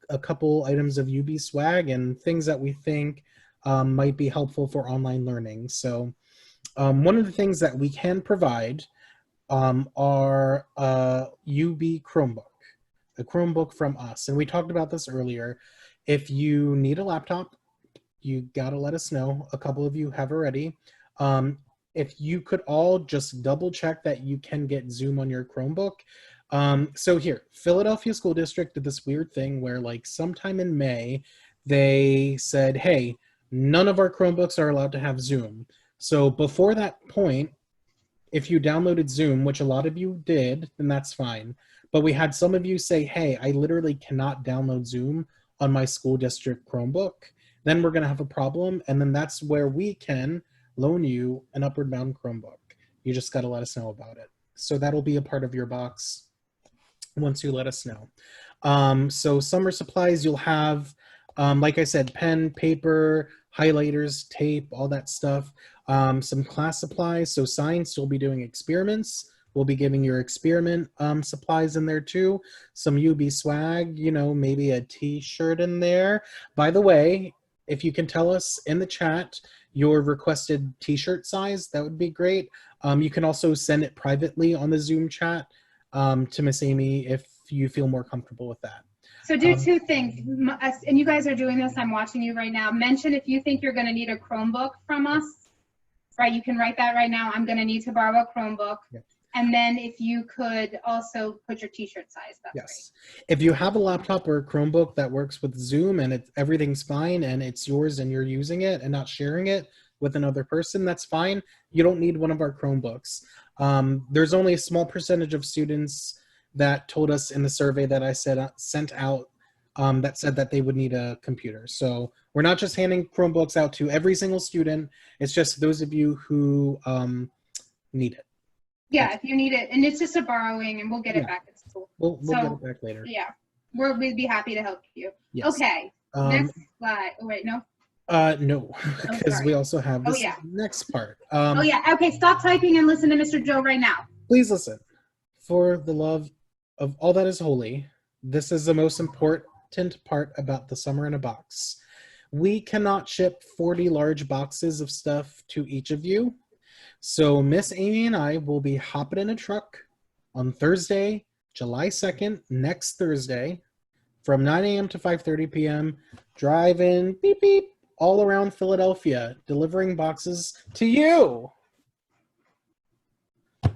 A couple items of UB swag and things that we think might be helpful for online learning. So one of the things that we can provide are UB Chromebook, a Chromebook from us. And we talked about this earlier. If you need a laptop, you gotta let us know. A couple of you have already. If you could all just double check that you can get Zoom on your Chromebook, So here, Philadelphia School District did this weird thing where like sometime in May, they said, hey, none of our Chromebooks are allowed to have Zoom. So before that point, if you downloaded Zoom, which a lot of you did, then that's fine. But we had some of you say, hey, I literally cannot download Zoom on my school district Chromebook. Then we're going to have a problem. And then that's where we can loan you an Upward Bound Chromebook. You just got to let us know about it. So that'll be a part of your box once you let us know. So summer supplies, you'll have, like I said, pen, paper, highlighters, tape, all that stuff. Some class supplies. So science, you'll be doing experiments. We'll be giving your experiment supplies in there too. Some UB swag, you know, maybe a t-shirt in there. By the way, if you can tell us in the chat your requested t-shirt size, that would be great. You can also send it privately on the Zoom chat to Miss Aimie if you feel more comfortable with that. So do two things, and you guys are doing this, I'm watching you right now. Mention if you think you're gonna need a Chromebook from us, right? You can write that right now. I'm gonna need to borrow a Chromebook. Yep. And then if you could also put your t-shirt size, that's yes. Great. If you have a laptop or a Chromebook that works with Zoom and everything's fine and it's yours and you're using it and not sharing it with another person, that's fine. You don't need one of our Chromebooks. There's only a small percentage of students that told us in the survey that I sent out that said that they would need a computer. So we're not just handing Chromebooks out to every single student. It's just those of you who need it. Yeah, if you need it, and it's just a borrowing, and we'll get it back at school. We'll get it back later. Yeah, we'd be happy to help you. Yes. Okay, next slide. Oh, wait, no? No, because we also have this next part. Oh, yeah. Okay, stop typing and listen to Mr. Joe right now. Please listen. For the love of all that is holy, this is the most important part about the summer in a box. We cannot ship 40 large boxes of stuff to each of you. So Miss Aimie and I will be hopping in a truck on Thursday, July 2nd, next Thursday, from 9 a.m. to 5:30 p.m., driving beep beep all around Philadelphia, delivering boxes to you.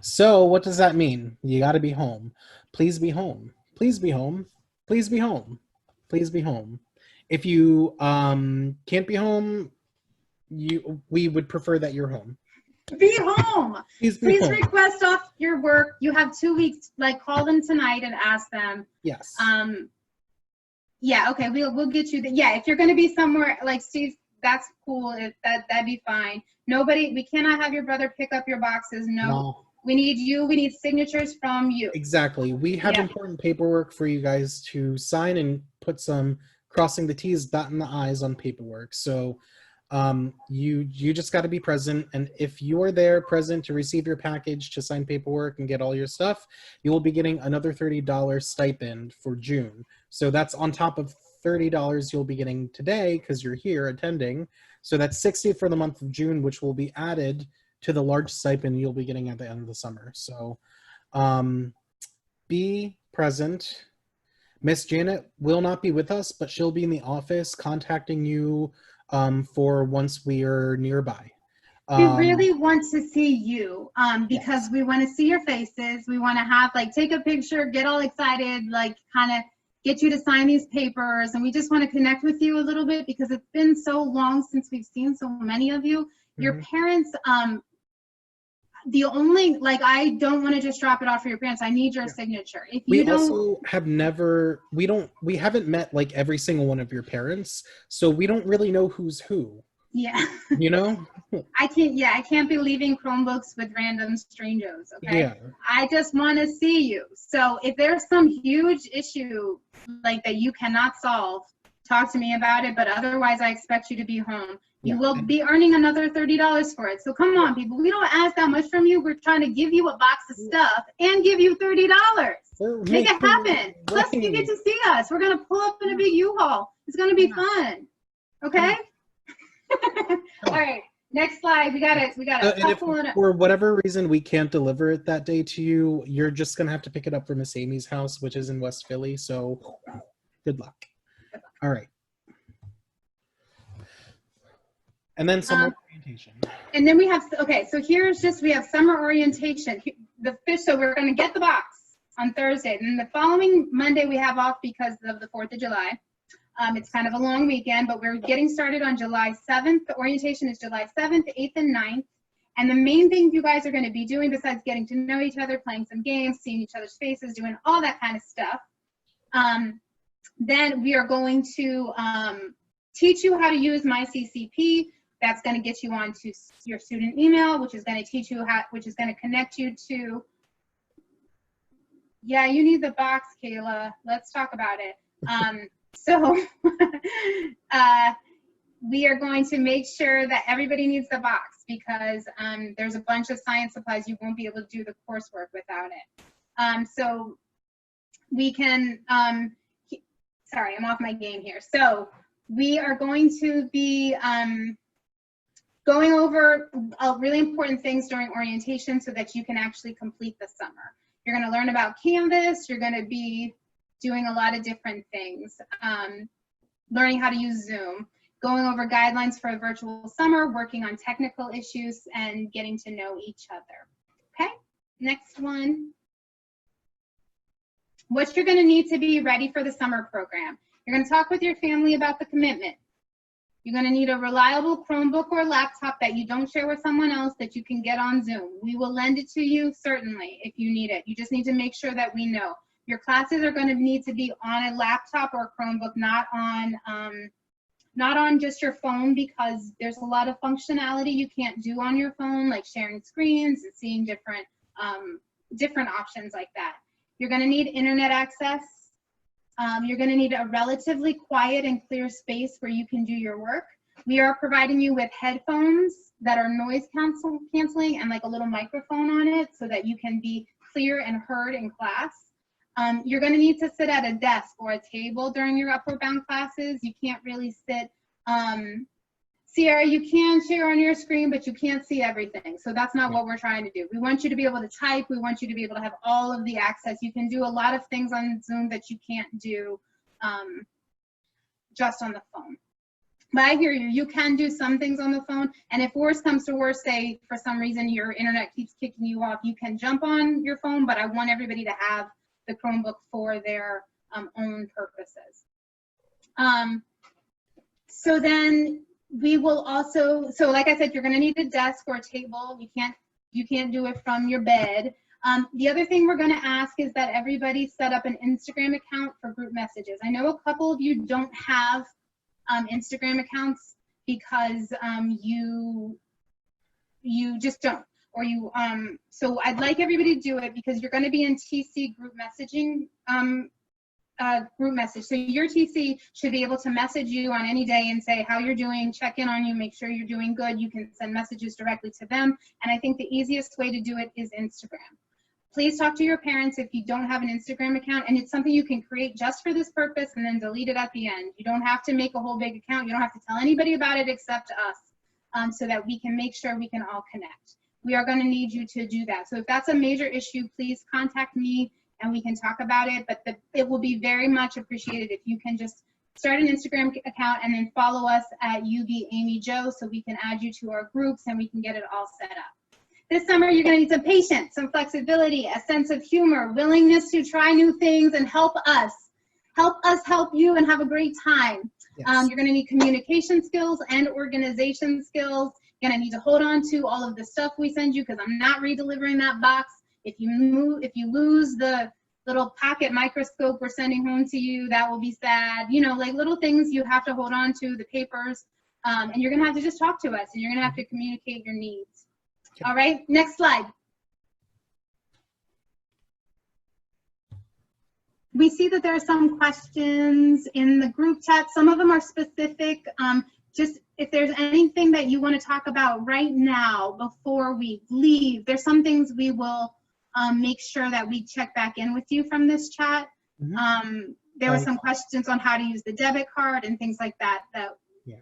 So what does that mean? You got to be home. Please be home. Please be home. Please be home. Please be home. If you can't be home, we would prefer that you're home. Be home. Please home. Request off your work. You have 2 weeks. Like, call them tonight and ask them. Yes. Yeah. Okay. We'll get you. Yeah. If you're going to be somewhere like Steve, that's cool. That'd be fine. We cannot have your brother pick up your boxes. No. We need you. We need signatures from you. Exactly. We have important paperwork for you guys to sign and put some crossing the T's, dotting the I's on paperwork. So you just got to be present. And if you are there present to receive your package, to sign paperwork and get all your stuff, you will be getting another $30 stipend for June. So that's on top of $30 you'll be getting today because you're here attending. So that's $60 for the month of June, which will be added to the large stipend you'll be getting at the end of the summer. So be present. Miss Janet will not be with us, but she'll be in the office contacting you for once we are nearby. We really want to see you because we want to see your faces. We want to have, like, take a picture, get all excited, like, kind of get you to sign these papers. And we just want to connect with you a little bit because it's been so long since we've seen so many of you. Your parents, the only, like, I don't want to just drop it off for your parents. I need your signature. If you don't, also have never, we haven't met like every single one of your parents, so we don't really know who's who. Yeah. You know? I can't be leaving Chromebooks with random strangers, okay? Yeah. I just want to see you. So if there's some huge issue like that you cannot solve, talk to me about it, but otherwise I expect you to be home. You will be earning another $30 for it. So come on, people. We don't ask that much from you. We're trying to give you a box of stuff and give you $30. Make it happen. Plus, you get to see us. We're going to pull up in a big U-Haul. It's going to be fun. Okay? All right. Next slide. We got it. And if for whatever reason we can't deliver it that day to you, you're just going to have to pick it up from Miss Amy's house, which is in West Philly. So good luck. All right. And then summer orientation. And then we have, okay, so here's just, we have summer orientation. So we're going to get the box. on Thursday. And the following Monday we have off because of the 4th of July. It's kind of a long weekend, but we're getting started on July 7th. The orientation is July 7th, 8th, and 9th. And the main thing you guys are going to be doing, besides getting to know each other, playing some games, seeing each other's faces, doing all that kind of stuff, then we are going to teach you how to use MyCCP. That's going to get you onto your student email, which is going to teach you how, which is going to connect you to, yeah, you need the box, Kayla. Let's talk about it. So we are going to make sure that everybody needs the box because there's a bunch of science supplies. You won't be able to do the coursework without it. So we can, sorry, I'm off my game here. So we are going to be going over really important things during orientation so that you can actually complete the summer. You're going to learn about Canvas. You're going to be doing a lot of different things, learning how to use Zoom, going over guidelines for a virtual summer, working on technical issues, and getting to know each other. Okay, next one. What you're going to need to be ready for the summer program. You're going to talk with your family about the commitment. You're going to need a reliable Chromebook or laptop that you don't share with someone else that you can get on Zoom. We will lend it to you, certainly, if you need it. You just need to make sure that we know. Your classes are going to need to be on a laptop or a Chromebook, not on just your phone, because there's a lot of functionality you can't do on your phone, like sharing screens and seeing different options like that. You're going to need internet access. You're going to need a relatively quiet and clear space where you can do your work. We are providing you with headphones that are noise canceling and like a little microphone on it so that you can be clear and heard in class. You're going to need to sit at a desk or a table during your upward bound classes. You can't really sit. Sierra, you can share on your screen, but you can't see everything. So that's not what we're trying to do. We want you to be able to type. We want you to be able to have all of the access. You can do a lot of things on Zoom that you can't do just on the phone. But I hear you. You can do some things on the phone. And if worse comes to worse, say for some reason your internet keeps kicking you off, you can jump on your phone. But I want everybody to have the Chromebook for their own purposes. So then we will also, so like I said, you're going to need a desk or a table. You can't do it from your bed. The other thing we're going to ask is that everybody set up an Instagram account for group messages. I know a couple of you don't have Instagram accounts because you just don't. Or you, so I'd like everybody to do it because you're going to be in TC group messaging, group message. So your TC should be able to message you on any day and say how you're doing, check in on you, make sure you're doing good. You can send messages directly to them. And I think the easiest way to do it is Instagram. Please talk to your parents if you don't have an Instagram account, and it's something you can create just for this purpose and then delete it at the end. You don't have to make a whole big account. You don't have to tell anybody about it except us, so that we can make sure we can all connect. We are going to need you to do that. So if that's a major issue, please contact me and we can talk about it. But it will be very much appreciated if you can just start an Instagram account and then follow us at UB Aimie Jo so we can add you to our groups and we can get it all set up. This summer, you're going to need some patience, some flexibility, a sense of humor, willingness to try new things and help us help you and have a great time. Yes. You're going to need communication skills and organization skills. You're going to need to hold on to all of the stuff we send you because I'm not re-delivering that box. If you lose the little pocket microscope we're sending home to you, that will be sad. You know, like little things you have to hold on to, the papers, and you're going to have to just talk to us and you're going to have to communicate your needs. Okay. All right, next slide. We see that there are some questions in the group chat. Some of them are specific. Just if there's anything that you want to talk about right now before we leave, there's some things we will make sure that we check back in with you from this chat. Mm-hmm. There were some questions on how to use the debit card and things like that. Yeah.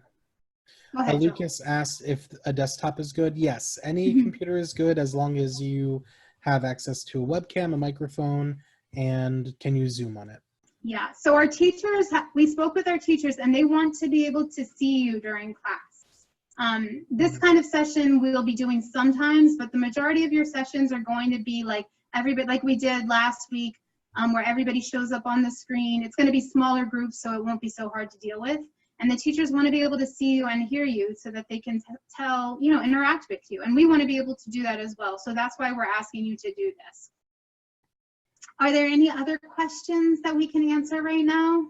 Go ahead, Lucas asked if a desktop is good. Yes, any computer is good as long as you have access to a webcam, a microphone, and can use Zoom on it. Yeah, so our teachers, we spoke with our teachers and they want to be able to see you during class. This kind of session we'll be doing sometimes, but the majority of your sessions are going to be like everybody, like we did last week, where everybody shows up on the screen. It's going to be smaller groups, so it won't be so hard to deal with. And the teachers want to be able to see you and hear you so that they can tell, you know, interact with you. And we want to be able to do that as well. So that's why we're asking you to do this. Are there any other questions that we can answer right now?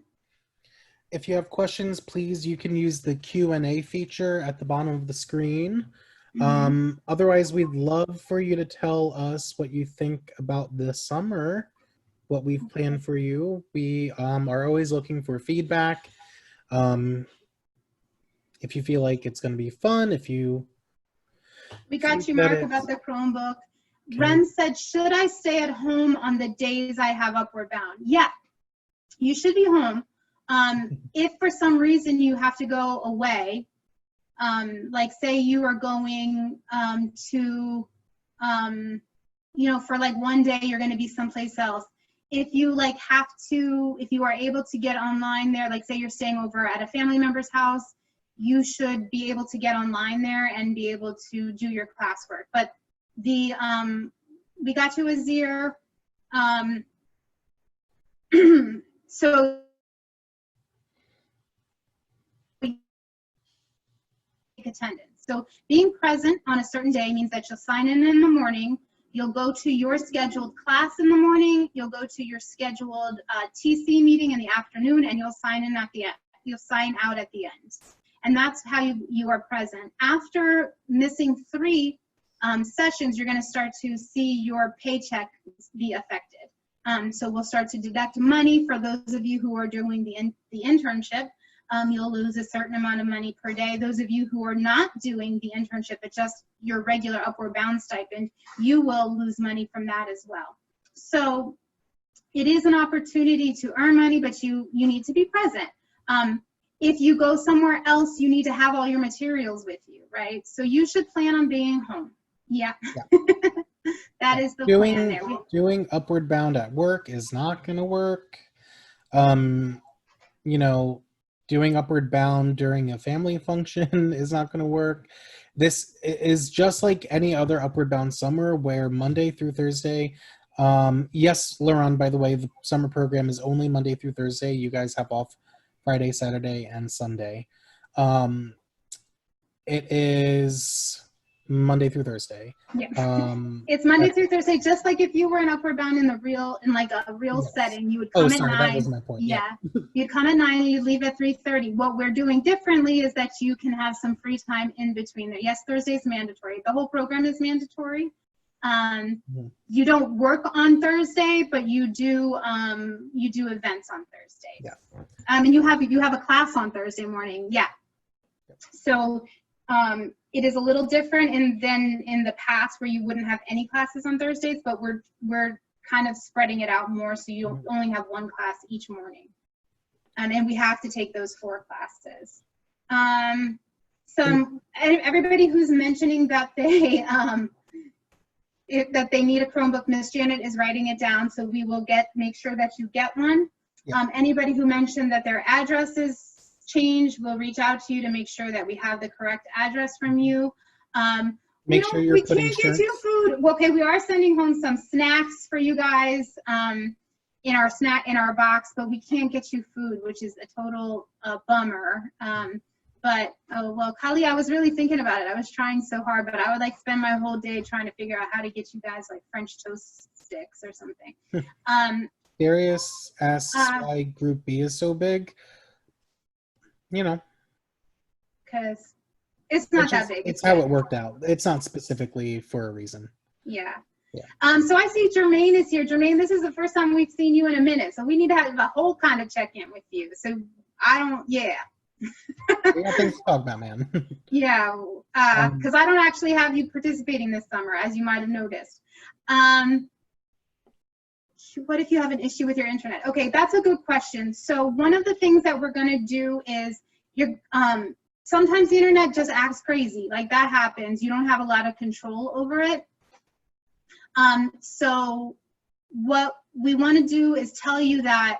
If you have questions, please, you can use the Q&A feature at the bottom of the screen. Otherwise, we'd love for you to tell us what you think about this summer, what we've planned for you. We are always looking for feedback. If you feel like it's going to be fun, we got you, Mark, about the Chromebook. Okay. Ren said, should I stay at home on the days I have Upward Bound? Yeah, you should be home. If for some reason you have to go away, like say you are going to, you know, for like one day you're going to be someplace else. If you like have to, if you are able to get online there, like say you're staying over at a family member's house, you should be able to get online there and be able to do your classwork. But the, we got you, Azir. So attendance. So being present on a certain day means that you'll sign in the morning, you'll go to your scheduled class in the morning, you'll go to your scheduled TC meeting in the afternoon, and you'll sign in at the end. You'll sign out at the end. And that's how you are present. After missing 3 sessions, you're going to start to see your paycheck be affected. So we'll start to deduct money for those of you who are doing the internship. You'll lose a certain amount of money per day. Those of you who are not doing the internship, but just your regular Upward Bound stipend, you will lose money from that as well. So it is an opportunity to earn money, but you need to be present. If you go somewhere else, you need to have all your materials with you, right? So you should plan on being home. Yeah. That is the plan there. Doing Upward Bound at work is not going to work. You know, doing Upward Bound during a family function is not going to work. This is just like any other Upward Bound summer where Monday through Thursday, yes, Laron, by the way, the summer program is only Monday through Thursday. You guys have off Friday, Saturday, and Sunday. It is Monday through Thursday. Yeah. It's Monday through Thursday, just like if you were in Upward Bound in the real, in like a real setting, you would come at 9. That was my point. Yeah. You'd come at 9 and you'd leave at 3:30. What we're doing differently is that you can have some free time in between there. Yes, Thursday is mandatory. The whole program is mandatory. You don't work on Thursday, but you do events on Thursday. Yeah. And you have a class on Thursday morning. Yeah. So it is a little different than in the past where you wouldn't have any classes on Thursdays, but we're kind of spreading it out more so you only have 1 class each morning. And we have to take those 4 classes. So everybody who's mentioning that they that they need a Chromebook, Miss Janet is writing it down, so we will make sure that you get one. Yeah. Anybody who mentioned that their address is changed, we'll reach out to you to make sure that we have the correct address from you. Make sure you're putting we can't get you food. Okay, we are sending home some snacks for you guys in our box, but we can't get you food, which is a total bummer. But, oh, well, Kali, I was really thinking about it. I was trying so hard, but I would like spend my whole day trying to figure out how to get you guys like French toast sticks or something. Darius asks why Group B is so big. You know. Because it's not that big. It's how it worked out. It's not specifically for a reason. Yeah. Yeah. So I see Jermaine is here. Jermaine, this is the first time we've seen you in a minute, so we need to have a whole kind of check-in with you. So yeah. We got things to talk about, man. Yeah, because I don't actually have you participating this summer, as you might have noticed. What if you have an issue with your internet? Okay, that's a good question. So one of the things that we're going to do is sometimes the internet just acts crazy. Like that happens. You don't have a lot of control over it. So what we want to do is tell you that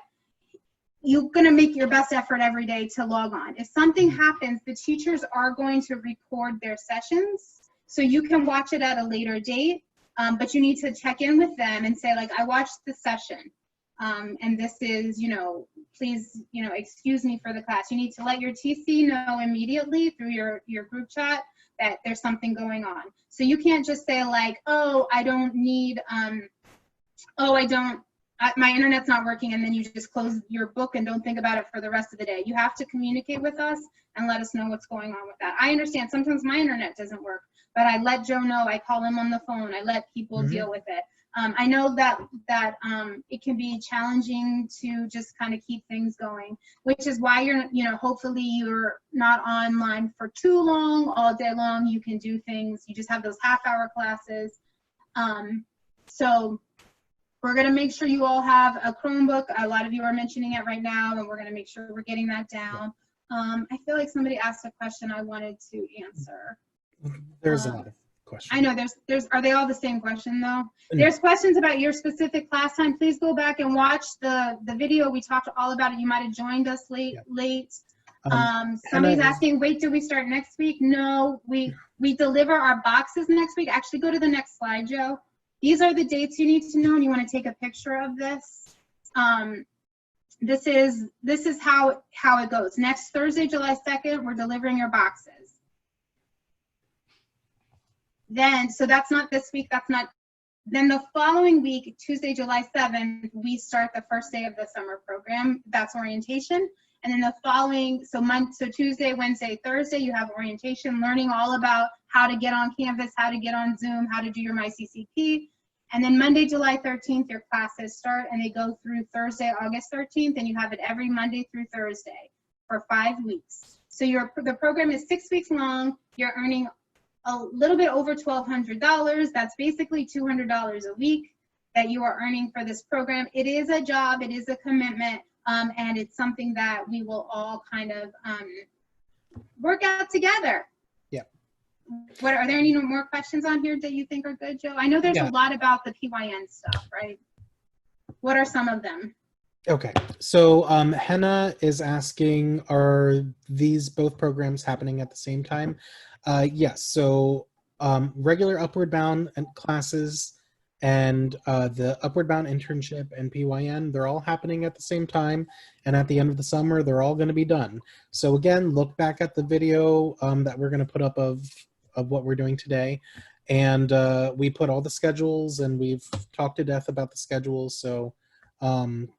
you're going to make your best effort every day to log on. If something happens, the teachers are going to record their sessions, so you can watch it at a later date. But you need to check in with them and say, like, I watched the session, and this is, please, excuse me for the class. You need to let your TC know immediately through your group chat that there's something going on. So you can't just say, like, oh, I don't need, my internet's not working, and then you just close your book and don't think about it for the rest of the day. You have to communicate with us and let us know what's going on with that. I understand sometimes my internet doesn't work, but I let Joe know. I call him on the phone. I let people deal with it. I know that it can be challenging to just kind of keep things going, which is why hopefully you're not online for too long, all day long. You can do things. You just have those half-hour classes. So we're going to make sure you all have a Chromebook. A lot of you are mentioning it right now, and we're going to make sure we're getting that down. I feel like somebody asked a question I wanted to answer. There's a lot of questions. I know are they all the same question though? There's questions about your specific class time. Please go back and watch the video. We talked all about it. You might have joined us late. Somebody's asking, wait, do we start next week? No, we deliver our boxes next week. Actually, go to the next slide, Joe. These are the dates you need to know, and you want to take a picture of this. This is how it goes. Next Thursday, July 2nd, we're delivering your boxes. Then, so that's not this week, then the following week, Tuesday, July 7th, we start the first day of the summer program. That's orientation. And then the following, so Tuesday, Wednesday, Thursday, you have orientation, learning all about how to get on Canvas, how to get on Zoom, how to do your MyCCP. And then Monday, July 13th, your classes start, and they go through Thursday, August 13th, and you have it every Monday through Thursday for 5 weeks. So the program is 6 weeks long. You're earning a little bit over $1,200. That's basically $200 a week that you are earning for this program. It is a job, it is a commitment, and it's something that we will all kind of work out together. Yeah. Are there any more questions on here that you think are good, Joe? I know there's a lot about the PYN stuff, right? What are some of them? Okay, so Henna is asking, are these both programs happening at the same time? Yes, so regular Upward Bound classes and the Upward Bound internship and PYN, they're all happening at the same time, and at the end of the summer, they're all going to be done. So again, look back at the video that we're going to put up of what we're doing today, and we put all the schedules, and we've talked to death about the schedules, so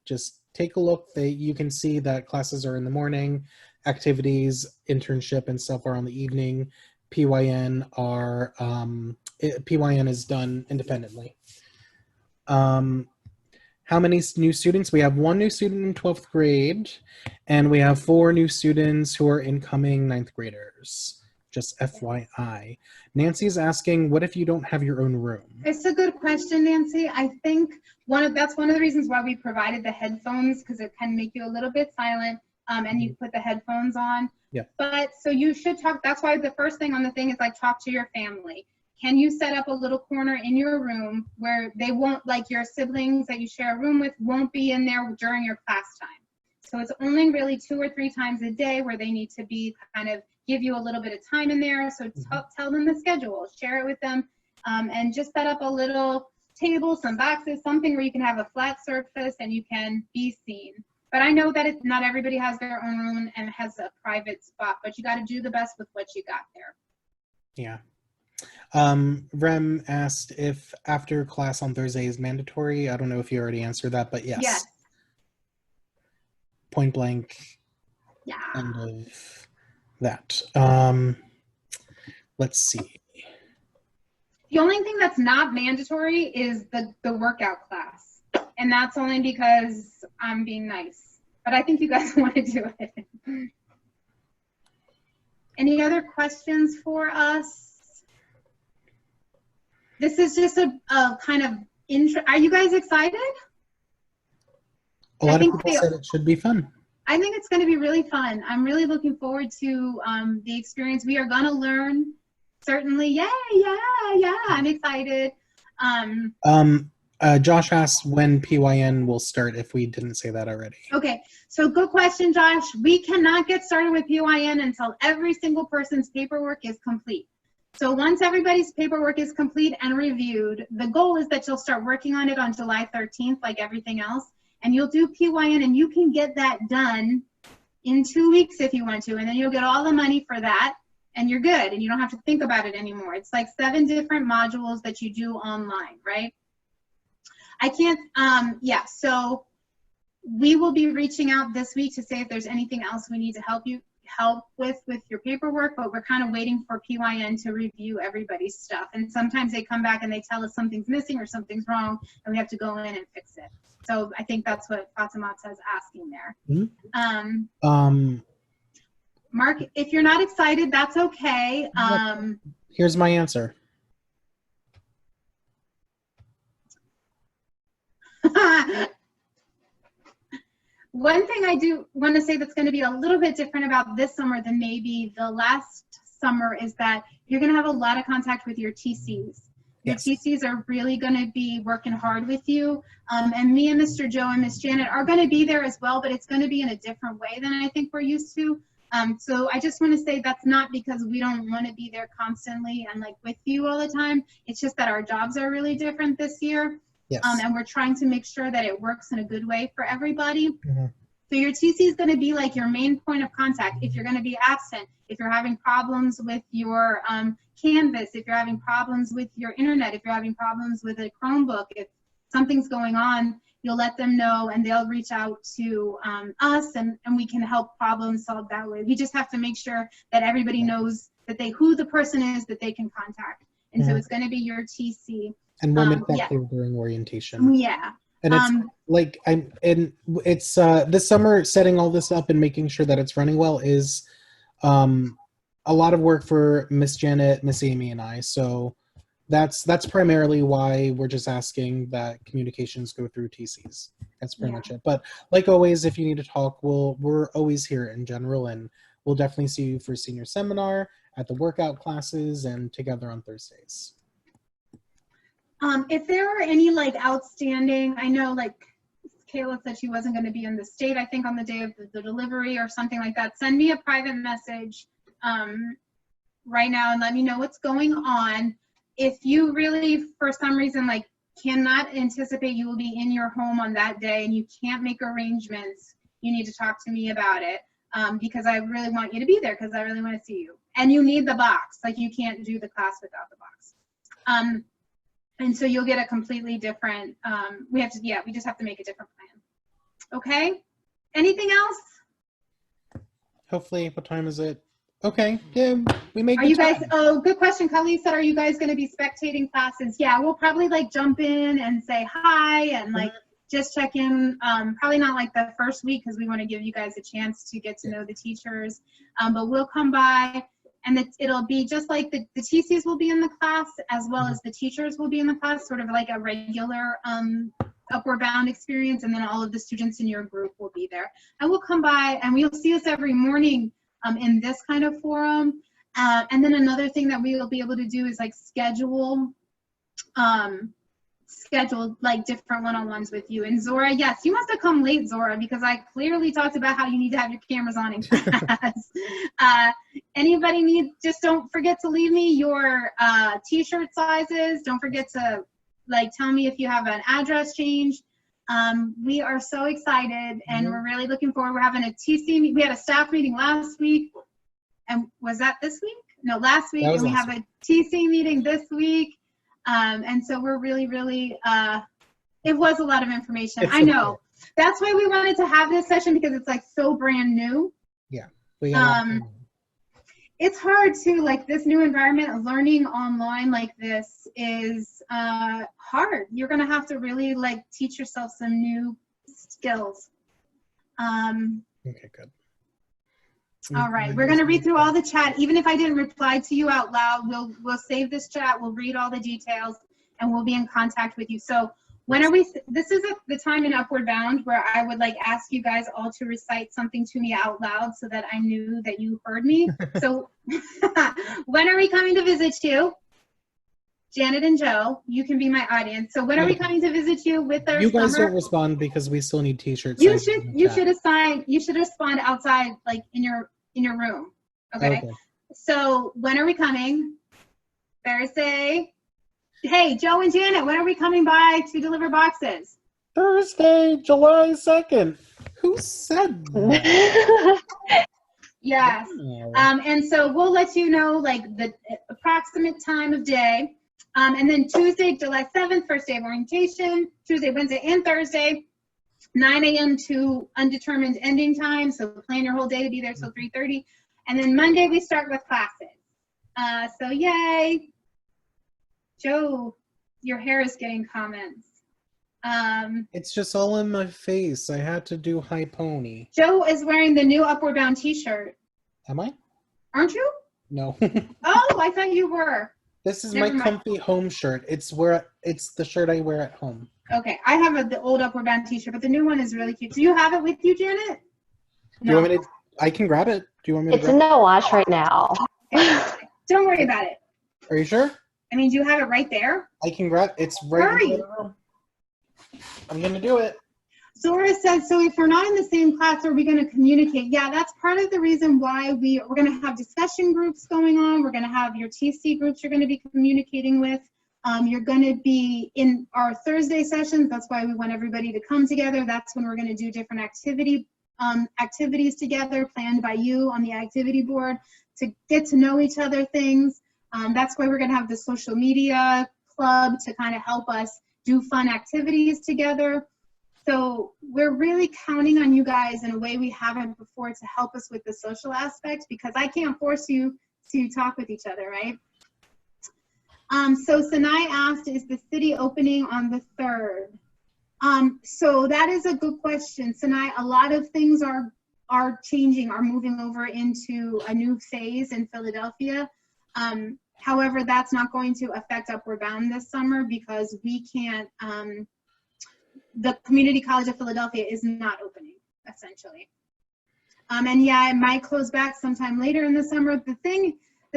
just take a look. You can see that classes are in the morning, activities, internship, and stuff are on the evening. PYN is done independently. How many new students? We have 1 new student in 12th grade, and we have 4 new students who are incoming 9th graders. Just FYI. Nancy's asking, what if you don't have your own room? It's a good question, Nancy. I think that's one of the reasons why we provided the headphones, because it can make you a little bit silent, and you put the headphones on. Yeah. But so you should talk. That's why the first thing on the thing is like talk to your family. Can you set up a little corner in your room where they won't, like your siblings that you share a room with, won't be in there during your class time? So it's only really 2 or 3 times a day where they need to be kind of give you a little bit of time in there. So tell them the schedule, share it with them, and just set up a little table, some boxes, something where you can have a flat surface and you can be seen. But I know that not everybody has their own room and has a private spot, but you got to do the best with what you got there. Yeah. Rem asked if after class on Thursday is mandatory. I don't know if you already answered that, but yes. Yes. Point blank. Yeah. End of that. Let's see. The only thing that's not mandatory is the workout class. And that's only because I'm being nice. But I think you guys want to do it. Any other questions for us? This is just a kind of intro. Are you guys excited? A lot of people said it should be fun. I think it's going to be really fun. I'm really looking forward to the experience. We are going to learn, certainly. Yeah, I'm excited. Josh asked when PYN will start, if we didn't say that already. Okay, so good question, Josh. We cannot get started with PYN until every single person's paperwork is complete. So once everybody's paperwork is complete and reviewed, the goal is that you'll start working on it on July 13th, like everything else, and you'll do PYN, and you can get that done in 2 weeks if you want to, and then you'll get all the money for that, and you're good, and you don't have to think about it anymore. It's like 7 different modules that you do online, right? I can't, so we will be reaching out this week to say if there's anything else we need to help with your paperwork, but we're kind of waiting for PYN to review everybody's stuff. And sometimes they come back and they tell us something's missing or something's wrong, and we have to go in and fix it. So I think that's what Fatima is asking there. Mm-hmm. Mark, if you're not excited, that's okay. Here's my answer. One thing I do want to say that's going to be a little bit different about this summer than maybe the last summer is that you're going to have a lot of contact with your TCs. Your TCs are really going to be working hard with you. And me and Mr. Joe and Miss Janet are going to be there as well, but it's going to be in a different way than I think we're used to. So I just want to say that's not because we don't want to be there constantly and like with you all the time. It's just that our jobs are really different this year. Yes. And we're trying to make sure that it works in a good way for everybody. Mm-hmm. So your TC is going to be like your main point of contact. If you're going to be absent, if you're having problems with your Canvas, if you're having problems with your internet, if you're having problems with a Chromebook, if something's going on, you'll let them know and they'll reach out to us and we can help problem solve that way. We just have to make sure that everybody knows that who the person is that they can contact. And so it's going to be your TC. And we'll make that clear during orientation. Yeah. And it's this summer setting all this up and making sure that it's running well is a lot of work for Miss Janet, Miss Aimie, and I. So that's primarily why we're just asking that communications go through TCs. That's pretty much it. But like always, if you need to talk, we're always here in general, and we'll definitely see you for senior seminar, at the workout classes, and together on Thursdays. If there are any like outstanding, I know like Kayla said she wasn't going to be in the state, I think on the day of the delivery or something like that, send me a private message right now and let me know what's going on. If you really, for some reason, like cannot anticipate you will be in your home on that day and you can't make arrangements, you need to talk to me about it because I really want you to be there because I really want to see you. And you need the box, like you can't do the class without the box. And so you'll get a completely different, we just have to make a different plan. Okay, anything else? Hopefully, what time is it? Okay, yeah, we make. Are you guys, oh, good question. Kali said, are you guys gonna be spectating classes? Yeah, we'll probably like jump in and say hi and like just check in. Probably not like the first week because we wanna give you guys a chance to get to know the teachers. But we'll come by. And it'll be just like the TCs will be in the class as well as the teachers will be in the class, sort of like a regular Upward Bound experience, and then all of the students in your group will be there. And we'll come by and we'll see us every morning in this kind of forum. And then another thing that we will be able to do is like schedule like different one-on-ones with you. And Zora, yes, you must have come late, Zora, because I clearly talked about how you need to have your cameras on in class. Anybody need, just don't forget to leave me your t-shirt sizes. Don't forget to like tell me if you have an address change. We are so excited and we're really looking forward. We're having a TC, we had a staff meeting last week. And was that this week? No, last week. And we have a TC meeting this week. And so we're really, really, it was a lot of information. I know. That's why we wanted to have this session because it's like so brand new. Yeah. It's hard too, like this new environment, learning online like this is hard. You're going to have to really like teach yourself some new skills. Okay, good. All right, we're going to read through all the chat. Even if I didn't reply to you out loud, we'll save this chat, we'll read all the details, and we'll be in contact with you. So when are we, this is the time in Upward Bound where I would like ask you guys all to recite something to me out loud so that I knew that you heard me. So when are we coming to visit you? Janet and Joe, you can be my audience. So when are we coming to visit you with our You guys summer? don't respond because we still need t-shirts. You should respond outside, like in your room. Okay. So when are we coming? Thursday. Hey, Joe and Janet, when are we coming by to deliver boxes? Thursday, July 2nd. Who said that? Yes. Wow. And so we'll let you know like the approximate time of day. And then Tuesday, July 7th, first day of orientation. Tuesday, Wednesday, and Thursday, 9 a.m. to undetermined ending time. So plan your whole day to be there till 3:30. And then Monday, we start with classes. So yay. Joe, your hair is getting comments. It's just all in my face. I had to do high pony. Joe is wearing the new Upward Bound t-shirt. Am I? Aren't you? No. Oh, I thought you were. This is Never my mind. comfy home shirt. It's the shirt I wear at home. Okay, I have the old Upward Bound t-shirt, but the new one is really cute. Do you have it with you, Janet? Do you want me to? I can grab it. Do you want me to It's grab in the wash right now. Okay. Don't worry about it. it? Are you sure? I mean, do you have it right there? I can grab it's right Hurry. in the room. I'm gonna do it. Zora says, so if we're not in the same class, are we going to communicate? Yeah, that's part of the reason why we're going to have discussion groups going on. We're going to have your TC groups you're going to be communicating with. You're going to be in our Thursday sessions. That's why we want everybody to come together. That's when we're going to do different activities together, planned by you on the activity board to get to know each other things. That's why we're going to have the social media club to kind of help us do fun activities together. So we're really counting on you guys in a way we haven't before to help us with the social aspect, because I can't force you to talk with each other, right? So Sanai asked, is the city opening on the 3rd? So that is a good question, Sanai. A lot of things are changing, are moving over into a new phase in Philadelphia. However, that's not going to affect Upward Bound this summer because we can't, the Community College of Philadelphia is not opening, essentially. And yeah, it might close back sometime later in the summer. The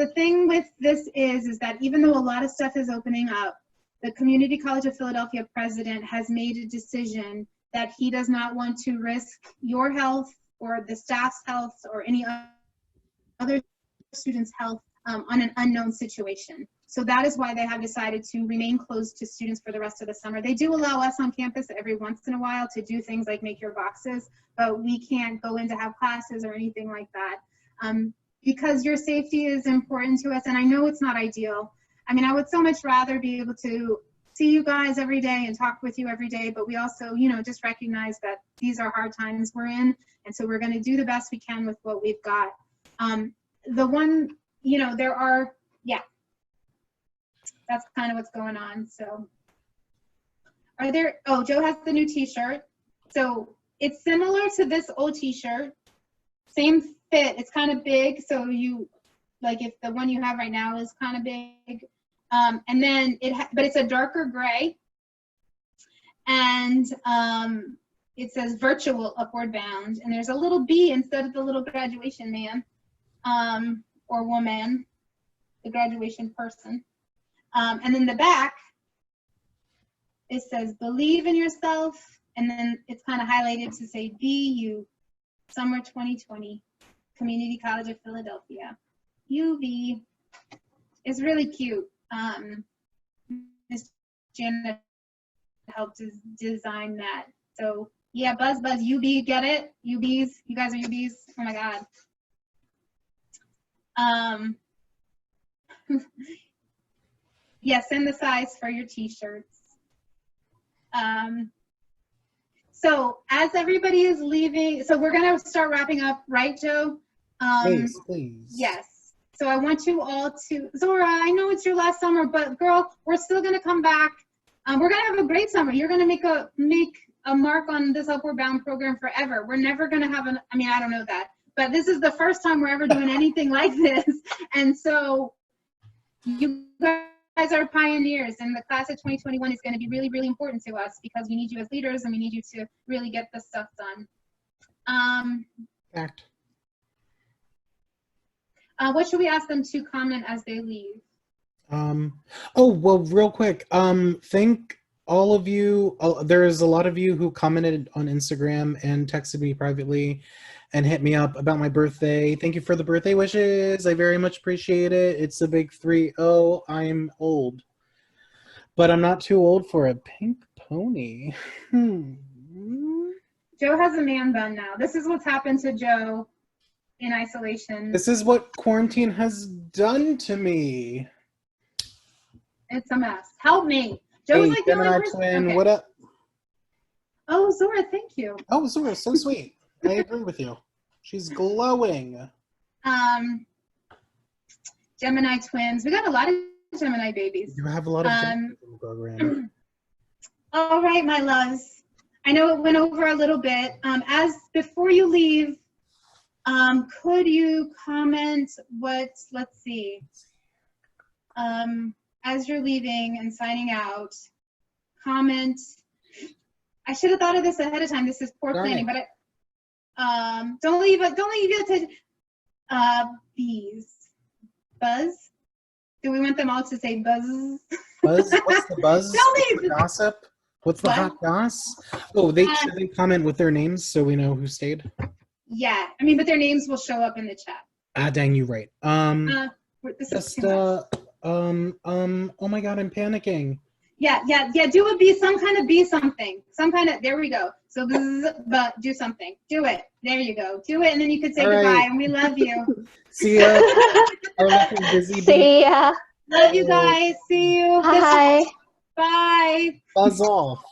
thing with this is that even though a lot of stuff is opening up, the Community College of Philadelphia president has made a decision that he does not want to risk your health or the staff's health or any other students' health on an unknown situation. So that is why they have decided to remain closed to students for the rest of the summer. They do allow us on campus every once in a while to do things like make your boxes, but we can't go in to have classes or anything like that because your safety is important to us. And I know it's not ideal. I mean, I would so much rather be able to see you guys every day and talk with you every day, but we also, you know, just recognize that these are hard times we're in. And so we're going to do the best we can with what we've got. The one, you know, there are, yeah. That's kind of what's going on. So are there, oh, Joe has the new t-shirt. So it's similar to this old t-shirt, same fit. It's kind of big. So you, like if the one you have right now is kind of big. And then but it's a darker gray. And it says virtual Upward Bound. And there's a little B instead of the little graduation man or woman, the graduation person. And then the back, it says, believe in yourself. And then it's kind of highlighted to say, BU, Summer 2020, Community College of Philadelphia. UV is really cute. Ms. Janet helped design that. So yeah, buzz, UB, get it? UBs, you guys are UBs? Oh my God. Yeah, send the size for your t-shirts. So as everybody is leaving, so we're gonna start wrapping up, right, Joe? Please. Yes. So I want you all to, Zora, I know it's your last summer, but girl, we're still gonna come back. We're gonna have a great summer. You're gonna make a mark on this Upward Bound program forever. We're never gonna have I mean, I don't know that, but this is the first time we're ever doing anything like this. And so you guys are pioneers, and the class of 2021 is going to be really, really important to us because we need you as leaders and we need you to really get this stuff done. Fact. What should we ask them to comment as they leave? Oh, well, real quick, thank all of you. There's a lot of you who commented on Instagram and texted me privately and hit me up about my birthday. Thank you for the birthday wishes. I very much appreciate it. It's a big 3-0. I'm old. But I'm not too old for a pink pony. Joe has a man bun now. This is what's happened to Joe in isolation. This is what quarantine has done to me. It's a mess. Help me. Joe's like the only Gemini person. twin, Okay. what up? Oh, Zora, thank you. Oh, Zora, so sweet. I agree with you. She's glowing. Gemini twins. We got a lot of Gemini babies. You have a lot of Gemini in the program. All right, my loves. I know it went over a little bit. Before you leave, could you comment let's see. As you're leaving and signing out, comment. I should have thought of this ahead of time. This is poor planning, but don't leave it to bees. Buzz. Do we want them all to say buzz? Buzz? What's the buzz? Don't leave. Gossip? What's the hot goss? Oh, should they comment with their names so we know who stayed? Yeah, I mean, but their names will show up in the chat. Ah, dang, you right. This just is too much. Oh my God, I'm panicking. Yeah. Do a bee, some kind of bee something. There we go. So, but do something. Do it. There you go. Do it, and then you can say goodbye, and we love you. See ya. Busy See ya. Love you guys. See you. Bye. Bye. Buzz off.